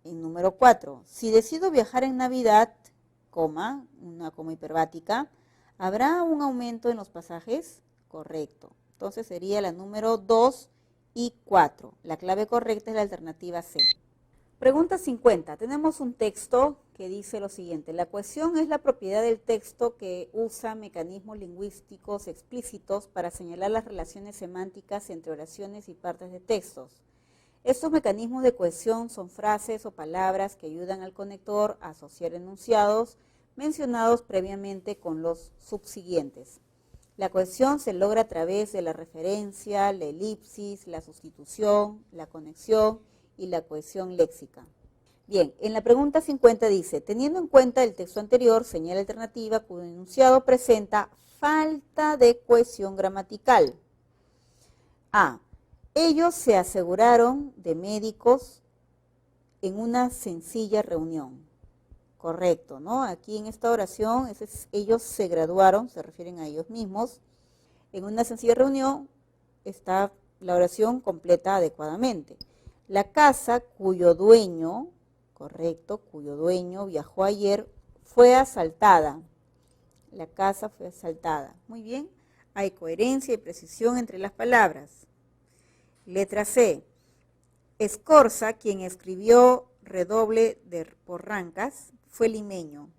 En número 4, si decido viajar en Navidad, coma, una coma hiperbática, ¿habrá un aumento en los pasajes? Correcto. Entonces sería la número 2 y 4. La clave correcta es la alternativa C. Pregunta 50. Tenemos un texto que dice lo siguiente. La cohesión es la propiedad del texto que usa mecanismos lingüísticos explícitos para señalar las relaciones semánticas entre oraciones y partes de textos. Estos mecanismos de cohesión son frases o palabras que ayudan al conector a asociar enunciados mencionados previamente con los subsiguientes. La cohesión se logra a través de la referencia, la elipsis, la sustitución, la conexión y la cohesión léxica. Bien, en la pregunta 50 dice, teniendo en cuenta el texto anterior, señala alternativa cuyo enunciado presenta falta de cohesión gramatical. A. Ellos se aseguraron de médicos en una sencilla reunión. Correcto, ¿no? Aquí en esta oración, ellos se graduaron, se refieren a ellos mismos. En una sencilla reunión está la oración completa adecuadamente. La casa cuyo dueño, correcto, cuyo dueño viajó ayer, fue asaltada. La casa fue asaltada. Muy bien, hay coherencia y precisión entre las palabras. Letra C. Escorza, quien escribió Redoble de Porrancas, fue limeño.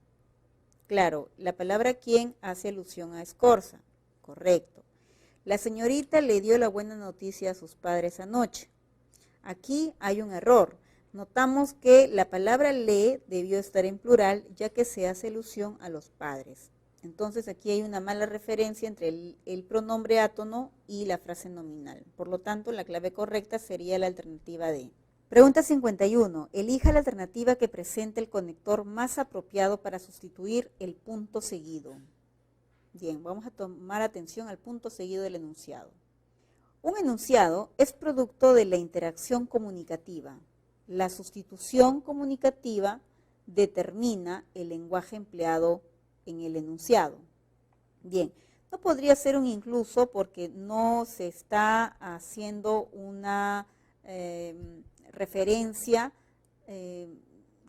Claro, la palabra quien hace alusión a Escorza. Correcto. La señorita le dio la buena noticia a sus padres anoche. Aquí hay un error. Notamos que la palabra le debió estar en plural, ya que se hace alusión a los padres. Entonces aquí hay una mala referencia entre el pronombre átono y la frase nominal. Por lo tanto, la clave correcta sería la alternativa D. Pregunta 51. Elija la alternativa que presente el conector más apropiado para sustituir el punto seguido. Bien, vamos a tomar atención al punto seguido del enunciado. Un enunciado es producto de la interacción comunicativa. La sustitución comunicativa determina el lenguaje empleado en el enunciado. Bien, no podría ser un incluso porque no se está haciendo una referencia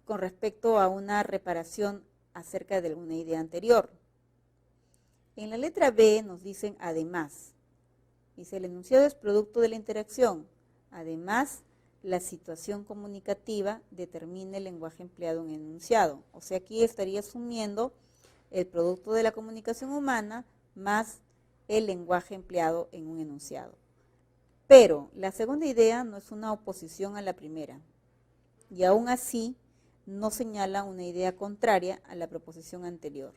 con respecto a una reparación acerca de alguna idea anterior. En la letra B nos dicen además. Dice, el enunciado es producto de la interacción. Además, la situación comunicativa determina el lenguaje empleado en el enunciado. O sea, aquí estaría asumiendo el producto de la comunicación humana más el lenguaje empleado en un enunciado. Pero la segunda idea no es una oposición a la primera, y aún así no señala una idea contraria a la proposición anterior.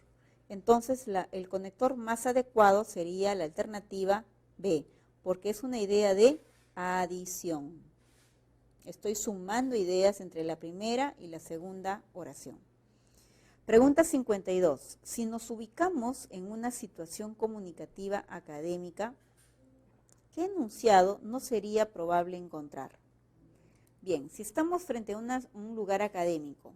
Entonces, el conector más adecuado sería la alternativa B, porque es una idea de adición. Estoy sumando ideas entre la primera y la segunda oración. Pregunta 52. Si nos ubicamos en una situación comunicativa académica, ¿qué enunciado no sería probable encontrar? Bien, si estamos frente a un lugar académico,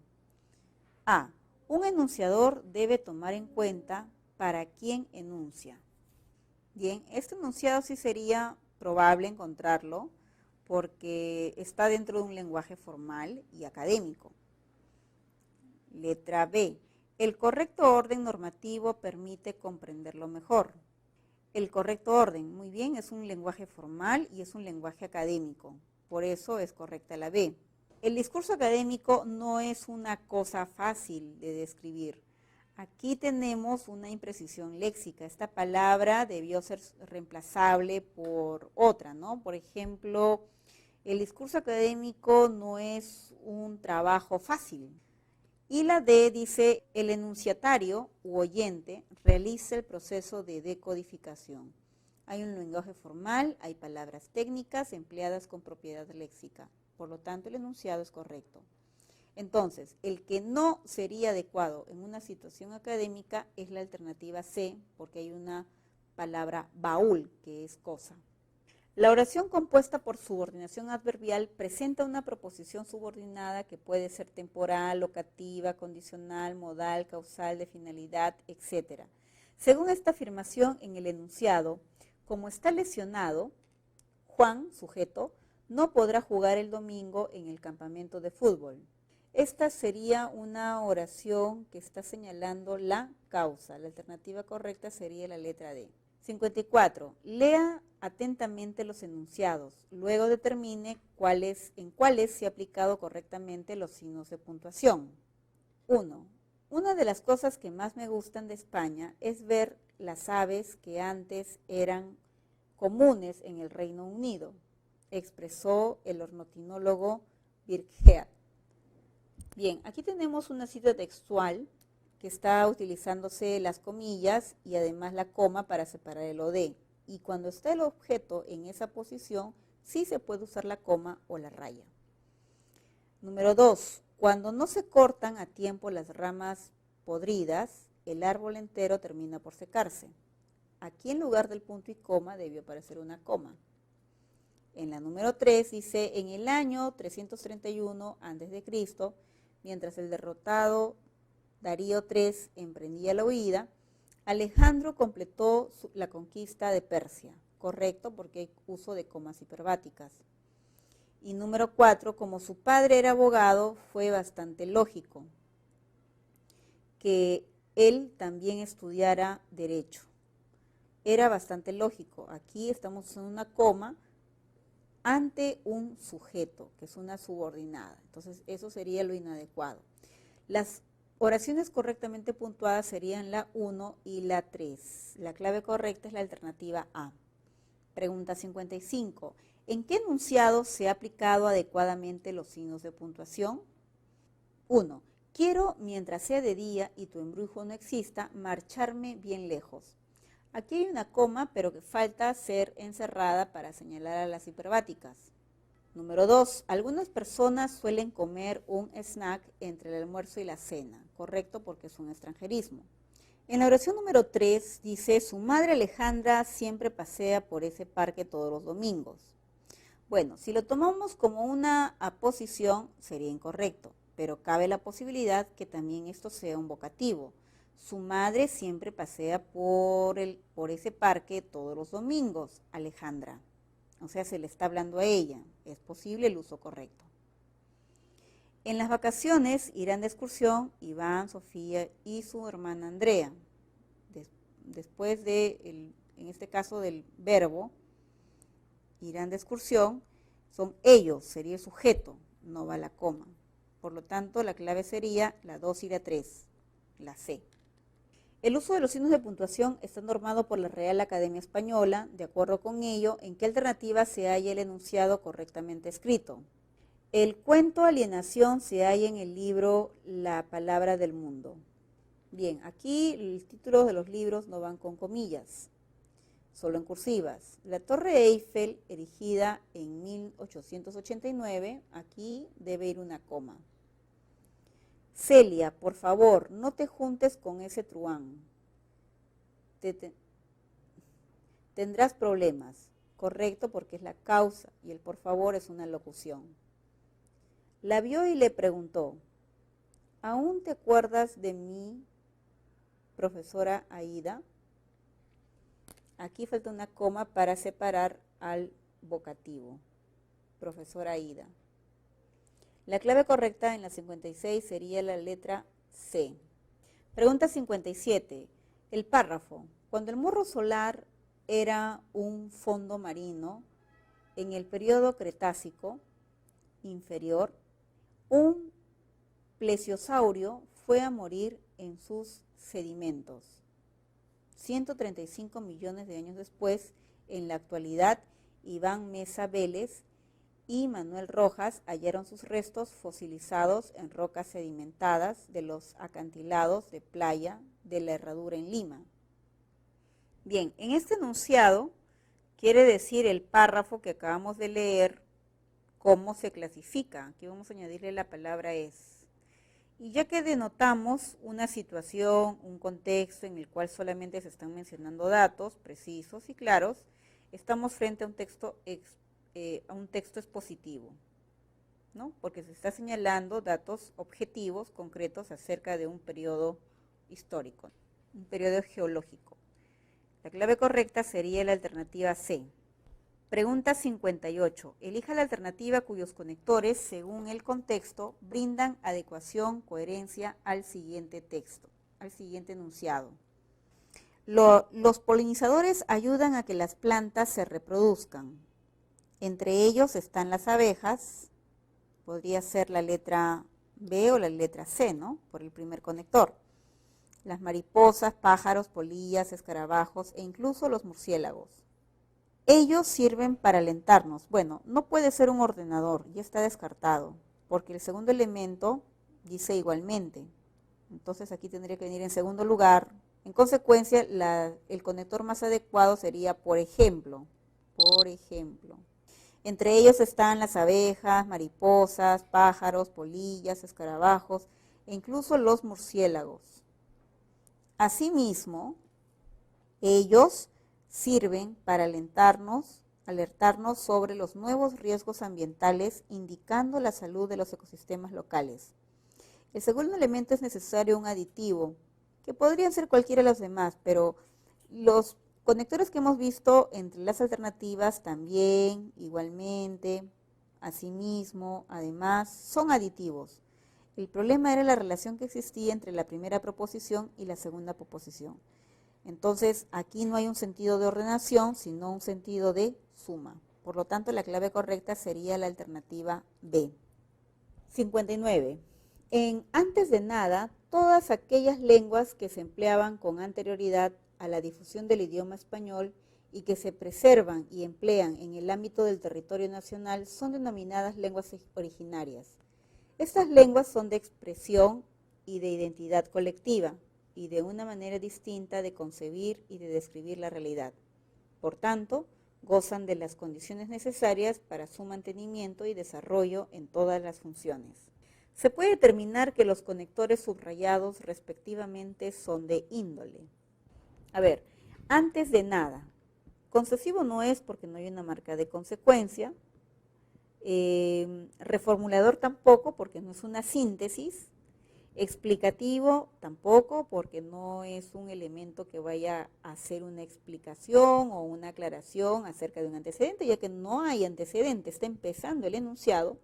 A. Un enunciador debe tomar en cuenta para quién enuncia. Bien, este enunciado sí sería probable encontrarlo porque está dentro de un lenguaje formal y académico. Letra B. El correcto orden normativo permite comprenderlo mejor. El correcto orden, muy bien, es un lenguaje formal y es un lenguaje académico. Por eso es correcta la B. El discurso académico no es una cosa fácil de describir. Aquí tenemos una imprecisión léxica. Esta palabra debió ser reemplazable por otra, ¿no? Por ejemplo, el discurso académico no es un trabajo fácil. Y la D dice, el enunciatario u oyente realiza el proceso de decodificación. Hay un lenguaje formal, hay palabras técnicas empleadas con propiedad léxica. Por lo tanto, el enunciado es correcto. Entonces, el que no sería adecuado en una situación académica es la alternativa C, porque hay una palabra baúl, que es cosa. La oración compuesta por subordinación adverbial presenta una proposición subordinada que puede ser temporal, locativa, condicional, modal, causal, de finalidad, etc. Según esta afirmación en el enunciado, como está lesionado, Juan, sujeto, no podrá jugar el domingo en el campamento de fútbol. Esta sería una oración que está señalando la causa. La alternativa correcta sería la letra D. 54. Lea atentamente los enunciados. Luego determine en cuáles se ha aplicado correctamente los signos de puntuación. 1. Una de las cosas que más me gustan de España es ver las aves que antes eran comunes en el Reino Unido, expresó el ornitólogo Birkhead. Bien, aquí tenemos una cita textual que está utilizándose las comillas y además la coma para separar el OD. Y cuando está el objeto en esa posición, sí se puede usar la coma o la raya. Número 2. Cuando no se cortan a tiempo las ramas podridas, el árbol entero termina por secarse. Aquí en lugar del punto y coma debió aparecer una coma. En la número 3 dice, en el año 331 a.C., mientras el derrotado Darío III emprendía la huida, Alejandro completó la conquista de Persia. Correcto, porque hay uso de comas hiperbáticas. Y número 4, como su padre era abogado, fue bastante lógico que él también estudiara derecho. Era bastante lógico. Aquí estamos en una coma ante un sujeto, que es una subordinada. Entonces, eso sería lo inadecuado. Las oraciones correctamente puntuadas serían la 1 y la 3. La clave correcta es la alternativa A. Pregunta 55. ¿En qué enunciado se ha aplicado adecuadamente los signos de puntuación? 1. Quiero, mientras sea de día y tu embrujo no exista, marcharme bien lejos. Aquí hay una coma, pero que falta ser encerrada para señalar a las hiperbáticas. Número 2. Algunas personas suelen comer un snack entre el almuerzo y la cena. Correcto, porque es un extranjerismo. En la oración número 3 dice, su madre Alejandra siempre pasea por ese parque todos los domingos. Bueno, si lo tomamos como una aposición, sería incorrecto, pero cabe la posibilidad que también esto sea un vocativo. Su madre siempre pasea por ese parque todos los domingos, Alejandra. O sea, se le está hablando a ella. Es posible el uso correcto. En las vacaciones irán de excursión Iván, Sofía y su hermana Andrea. Después de, en este caso del verbo, irán de excursión, son ellos, sería el sujeto, no va la coma. Por lo tanto, la clave sería la 2 y la 3, la C. El uso de los signos de puntuación está normado por la Real Academia Española. De acuerdo con ello, ¿en qué alternativa se halla el enunciado correctamente escrito? El cuento Alienación se halla en el libro La Palabra del Mundo. Bien, aquí los títulos de los libros no van con comillas, solo en cursivas. La Torre Eiffel, erigida en 1889, aquí debe ir una coma. Celia, por favor, no te juntes con ese truán. Tendrás problemas. Correcto, porque es la causa y el por favor es una locución. La vio y le preguntó, ¿aún te acuerdas de mí, profesora Aida? Aquí falta una coma para separar al vocativo, profesora Aida. La clave correcta en la 56 sería la letra C. Pregunta 57. El párrafo. Cuando el morro solar era un fondo marino, en el periodo Cretácico inferior, un plesiosaurio fue a morir en sus sedimentos. 135 millones de años después, en la actualidad, Iván Mesa Vélez y Manuel Rojas hallaron sus restos fosilizados en rocas sedimentadas de los acantilados de playa de la Herradura en Lima. Bien, en este enunciado quiere decir el párrafo que acabamos de leer, cómo se clasifica. Aquí vamos a añadirle la palabra es. Y ya que denotamos una situación, un contexto en el cual solamente se están mencionando datos precisos y claros, estamos frente a un texto expositivo, ¿no? Porque se está señalando datos objetivos, concretos, acerca de un periodo histórico, un periodo geológico. La clave correcta sería la alternativa C. Pregunta 58. Elija la alternativa cuyos conectores, según el contexto, brindan adecuación, coherencia al siguiente texto, al siguiente enunciado. Los polinizadores ayudan a que las plantas se reproduzcan. Entre ellos están las abejas, podría ser la letra B o la letra C, ¿no? Por el primer conector. Las mariposas, pájaros, polillas, escarabajos e incluso los murciélagos. Ellos sirven para alentarnos. Bueno, no puede ser un ordenador, ya está descartado, porque el segundo elemento dice igualmente. Entonces aquí tendría que venir en segundo lugar. En consecuencia, el conector más adecuado sería por ejemplo. Entre ellos están las abejas, mariposas, pájaros, polillas, escarabajos e incluso los murciélagos. Asimismo, ellos sirven para alertarnos sobre los nuevos riesgos ambientales, indicando la salud de los ecosistemas locales. El segundo elemento es necesario un aditivo, que podrían ser cualquiera de los demás, pero los conectores que hemos visto entre las alternativas también, igualmente, asimismo, además, son aditivos. El problema era la relación que existía entre la primera proposición y la segunda proposición. Entonces, aquí no hay un sentido de ordenación, sino un sentido de suma. Por lo tanto, la clave correcta sería la alternativa B. 59. En Antes de Nada, todas aquellas lenguas que se empleaban con anterioridad a la difusión del idioma español y que se preservan y emplean en el ámbito del territorio nacional son denominadas lenguas originarias. Estas lenguas son de expresión y de identidad colectiva, y de una manera distinta de concebir y de describir la realidad. Por tanto, gozan de las condiciones necesarias para su mantenimiento y desarrollo en todas las funciones. Se puede determinar que los conectores subrayados respectivamente son de índole. A ver, antes de nada, concesivo no es porque no hay una marca de consecuencia, reformulador tampoco porque no es una síntesis, explicativo tampoco porque no es un elemento que vaya a hacer una explicación o una aclaración acerca de un antecedente, ya que no hay antecedente, está empezando el enunciado.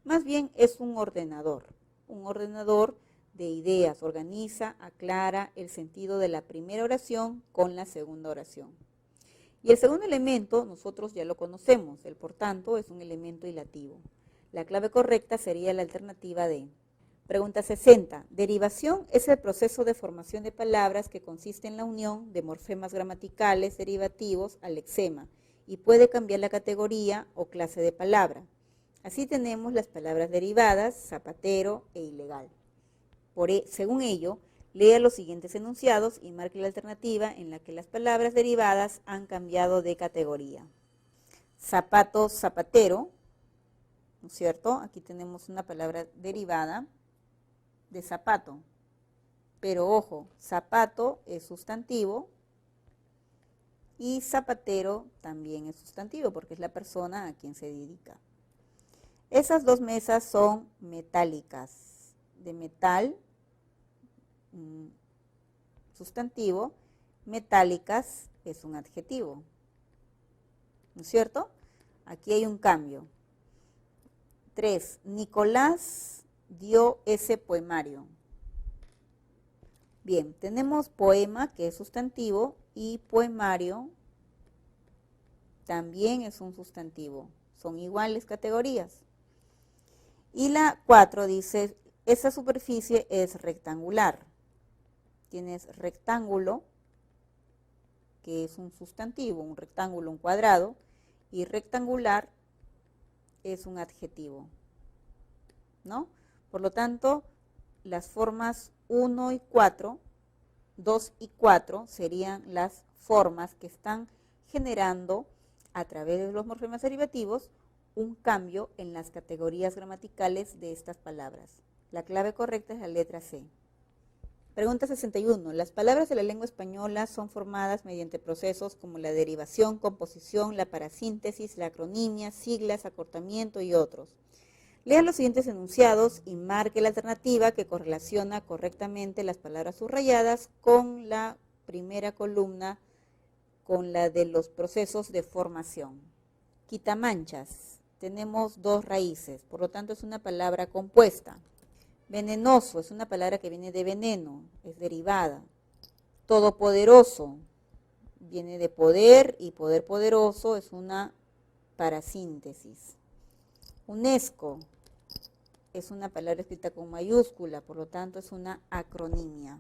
Más bien es un ordenador de ideas, organiza, aclara el sentido de la primera oración con la segunda oración. Y el segundo elemento nosotros ya lo conocemos, el por tanto es un elemento hilativo. La clave correcta sería la alternativa D. Pregunta 60. Derivación es el proceso de formación de palabras que consiste en la unión de morfemas gramaticales derivativos al lexema y puede cambiar la categoría o clase de palabra. Así tenemos las palabras derivadas, zapatero e ilegal. Según ello, lea los siguientes enunciados y marque la alternativa en la que las palabras derivadas han cambiado de categoría. Zapato, zapatero, ¿no es cierto? Aquí tenemos una palabra derivada de zapato, pero ojo, zapato es sustantivo y zapatero también es sustantivo porque es la persona a quien se dedica. Esas dos mesas son metálicas, de metal, sustantivo, metálicas es un adjetivo, ¿no es cierto? Aquí hay un cambio. 3. Nicolás dio ese poemario. Bien, tenemos poema, que es sustantivo, y poemario también es un sustantivo. Son iguales categorías. Y la 4 dice, esa superficie es rectangular. Tienes rectángulo, que es un sustantivo, un rectángulo, un cuadrado, y rectangular es un adjetivo, ¿no? Por lo tanto, las formas 1 y 4, 2 y 4 serían las formas que están generando a través de los morfemas derivativos un cambio en las categorías gramaticales de estas palabras. La clave correcta es la letra C. Pregunta 61. Las palabras de la lengua española son formadas mediante procesos como la derivación, composición, la parasíntesis, la acronimia, siglas, acortamiento y otros. Lea los siguientes enunciados y marque la alternativa que correlaciona correctamente las palabras subrayadas con la primera columna, con la de los procesos de formación. Quitamanchas. Tenemos dos raíces, por lo tanto es una palabra compuesta. Venenoso es una palabra que viene de veneno, es derivada. Todopoderoso viene de poder y poder poderoso es una parasíntesis. UNESCO es una palabra escrita con mayúscula, por lo tanto es una acronimia.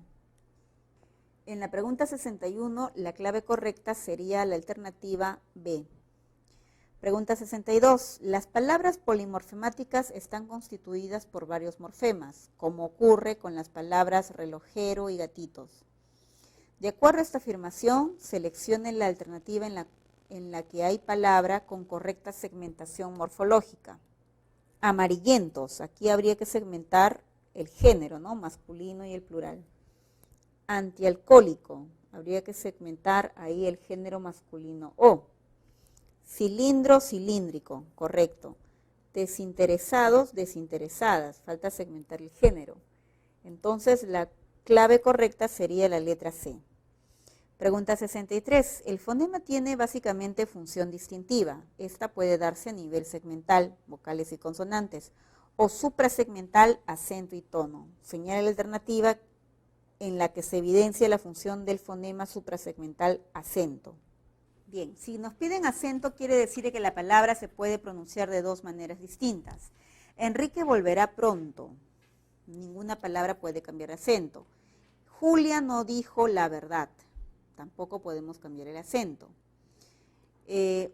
En la pregunta 61, la clave correcta sería la alternativa B. Pregunta 62. Las palabras polimorfemáticas están constituidas por varios morfemas, como ocurre con las palabras relojero y gatitos. De acuerdo a esta afirmación, seleccione la alternativa en la que hay palabra con correcta segmentación morfológica. Amarillentos, aquí habría que segmentar el género, ¿no? Masculino y el plural. Antialcohólico, habría que segmentar ahí el género masculino O. Cilindro, cilíndrico, correcto. Desinteresados, desinteresadas, falta segmentar el género. Entonces la clave correcta sería la letra C. Pregunta 63. El fonema tiene básicamente función distintiva. Esta puede darse a nivel segmental, vocales y consonantes, o suprasegmental, acento y tono. Señala la alternativa en la que se evidencia la función del fonema suprasegmental acento. Bien, si nos piden acento, quiere decir que la palabra se puede pronunciar de dos maneras distintas. Enrique volverá pronto. Ninguna palabra puede cambiar acento. Julia no dijo la verdad. Tampoco podemos cambiar el acento.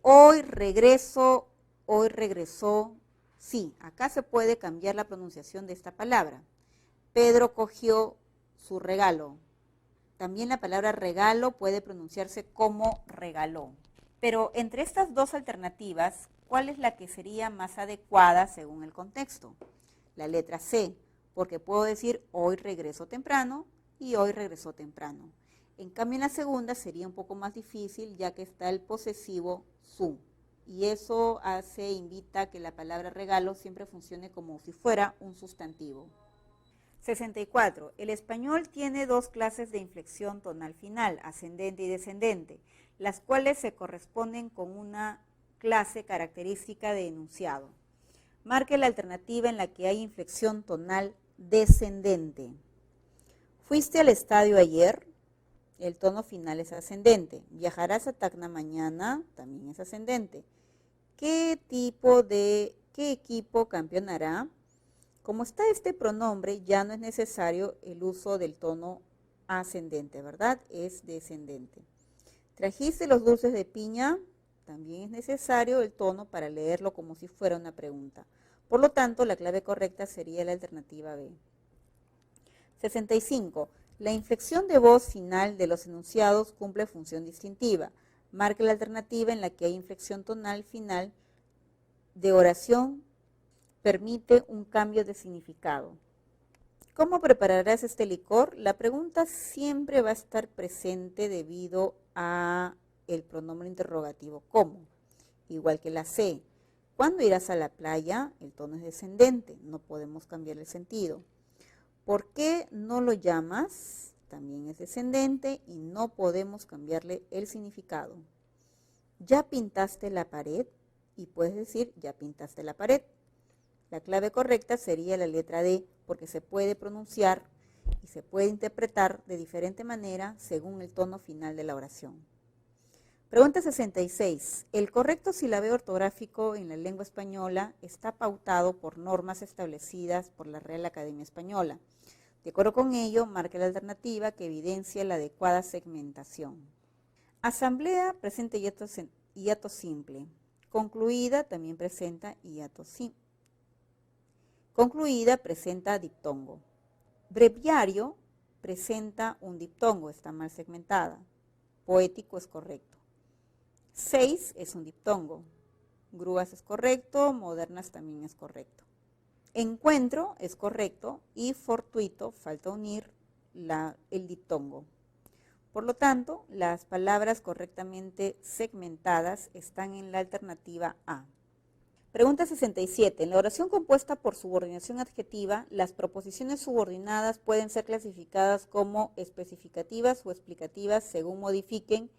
Hoy regreso, hoy regresó. Sí, acá se puede cambiar la pronunciación de esta palabra. Pedro cogió su regalo. También la palabra regalo puede pronunciarse como regaló. Pero entre estas dos alternativas, ¿cuál es la que sería más adecuada según el contexto? La letra C, porque puedo decir hoy regreso temprano y hoy regresó temprano. En cambio, en la segunda sería un poco más difícil, ya que está el posesivo su. Y eso invita a que la palabra regalo siempre funcione como si fuera un sustantivo. 64. El español tiene dos clases de inflexión tonal final, ascendente y descendente, las cuales se corresponden con una clase característica de enunciado. Marque la alternativa en la que hay inflexión tonal descendente. ¿Fuiste al estadio ayer? el tono final es ascendente. Viajarás a Tacna mañana, también es ascendente. ¿Qué equipo campeonará? Como está este pronombre, ya no es necesario el uso del tono ascendente, ¿verdad? Es descendente. ¿Trajiste los dulces de piña? También es necesario el tono para leerlo como si fuera una pregunta. Por lo tanto, la clave correcta sería la alternativa B. 65. La inflexión de voz final de los enunciados cumple función distintiva. Marque la alternativa en la que hay inflexión tonal final de oración, permite un cambio de significado. ¿Cómo prepararás este licor? La pregunta siempre va a estar presente debido a el pronombre interrogativo ¿cómo? Igual que la C. ¿Cuándo irás a la playa? El tono es descendente, no podemos cambiar el sentido. ¿Por qué no lo llamas? También es descendente y no podemos cambiarle el significado. ¿Ya pintaste la pared? Y puedes decir, ya pintaste la pared. La clave correcta sería la letra D, porque se puede pronunciar y se puede interpretar de diferente manera según el tono final de la oración. Pregunta 66. El correcto silabeo ortográfico en la lengua española está pautado por normas establecidas por la Real Academia Española. De acuerdo con ello, marque la alternativa que evidencia la adecuada segmentación. Asamblea presenta hiato simple. Concluida también presenta hiato simple. Concluida presenta diptongo. Breviario presenta un diptongo, está mal segmentada. Poético es correcto. 6 es un diptongo. Grúas es correcto, modernas también es correcto. Encuentro es correcto y fortuito, falta unir el diptongo. Por lo tanto, las palabras correctamente segmentadas están en la alternativa A. Pregunta 67. En la oración compuesta por subordinación adjetiva, las proposiciones subordinadas pueden ser clasificadas como especificativas o explicativas según modifiquen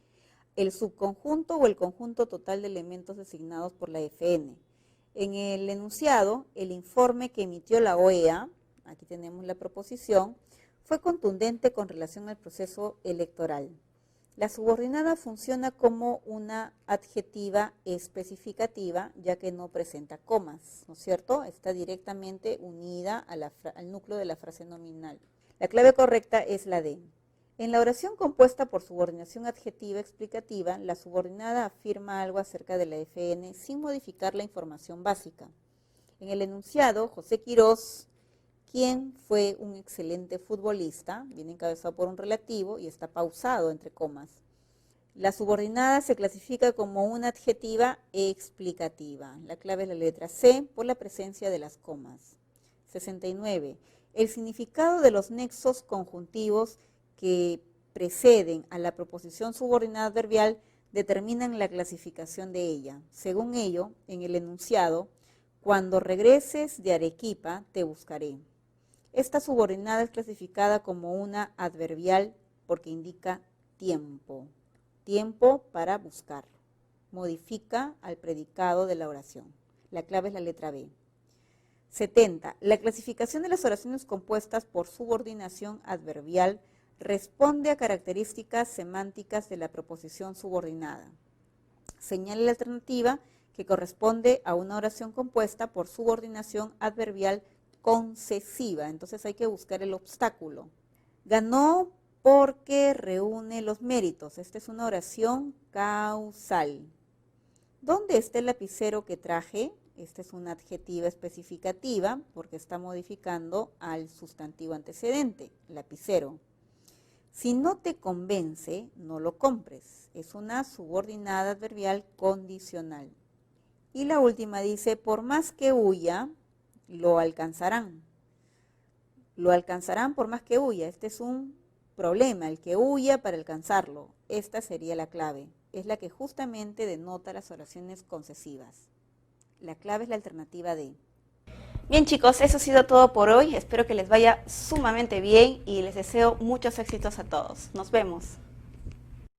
el subconjunto o el conjunto total de elementos designados por la FN. En el enunciado, el informe que emitió la OEA, aquí tenemos la proposición, fue contundente con relación al proceso electoral. La subordinada funciona como una adjetiva especificativa, ya que no presenta comas, ¿no es cierto? Está directamente unida al núcleo de la frase nominal. La clave correcta es la D. En la oración compuesta por subordinación adjetiva explicativa, la subordinada afirma algo acerca de la FN sin modificar la información básica. En el enunciado, José Quirós, quien fue un excelente futbolista, viene encabezado por un relativo y está pausado entre comas. La subordinada se clasifica como una adjetiva explicativa. La clave es la letra C por la presencia de las comas. 69. El significado de los nexos conjuntivos que preceden a la proposición subordinada adverbial determinan la clasificación de ella. Según ello, en el enunciado, cuando regreses de Arequipa, te buscaré. Esta subordinada es clasificada como una adverbial porque indica tiempo. Tiempo para buscar. Modifica al predicado de la oración. La clave es la letra B. 70. La clasificación de las oraciones compuestas por subordinación adverbial responde a características semánticas de la proposición subordinada. Señale la alternativa que corresponde a una oración compuesta por subordinación adverbial concesiva. Entonces hay que buscar el obstáculo. Ganó porque reúne los méritos. Esta es una oración causal. ¿Dónde está el lapicero que traje? Esta es una adjetiva especificativa porque está modificando al sustantivo antecedente, lapicero. Si no te convence, no lo compres. Es una subordinada adverbial condicional. Y la última dice, por más que huya, lo alcanzarán. Lo alcanzarán por más que huya. Este es un problema, el que huya para alcanzarlo. Esta sería la clave. Es la que justamente denota las oraciones concesivas. La clave es la alternativa D. Bien chicos, eso ha sido todo por hoy. Espero que les vaya sumamente bien y les deseo muchos éxitos a todos. Nos vemos.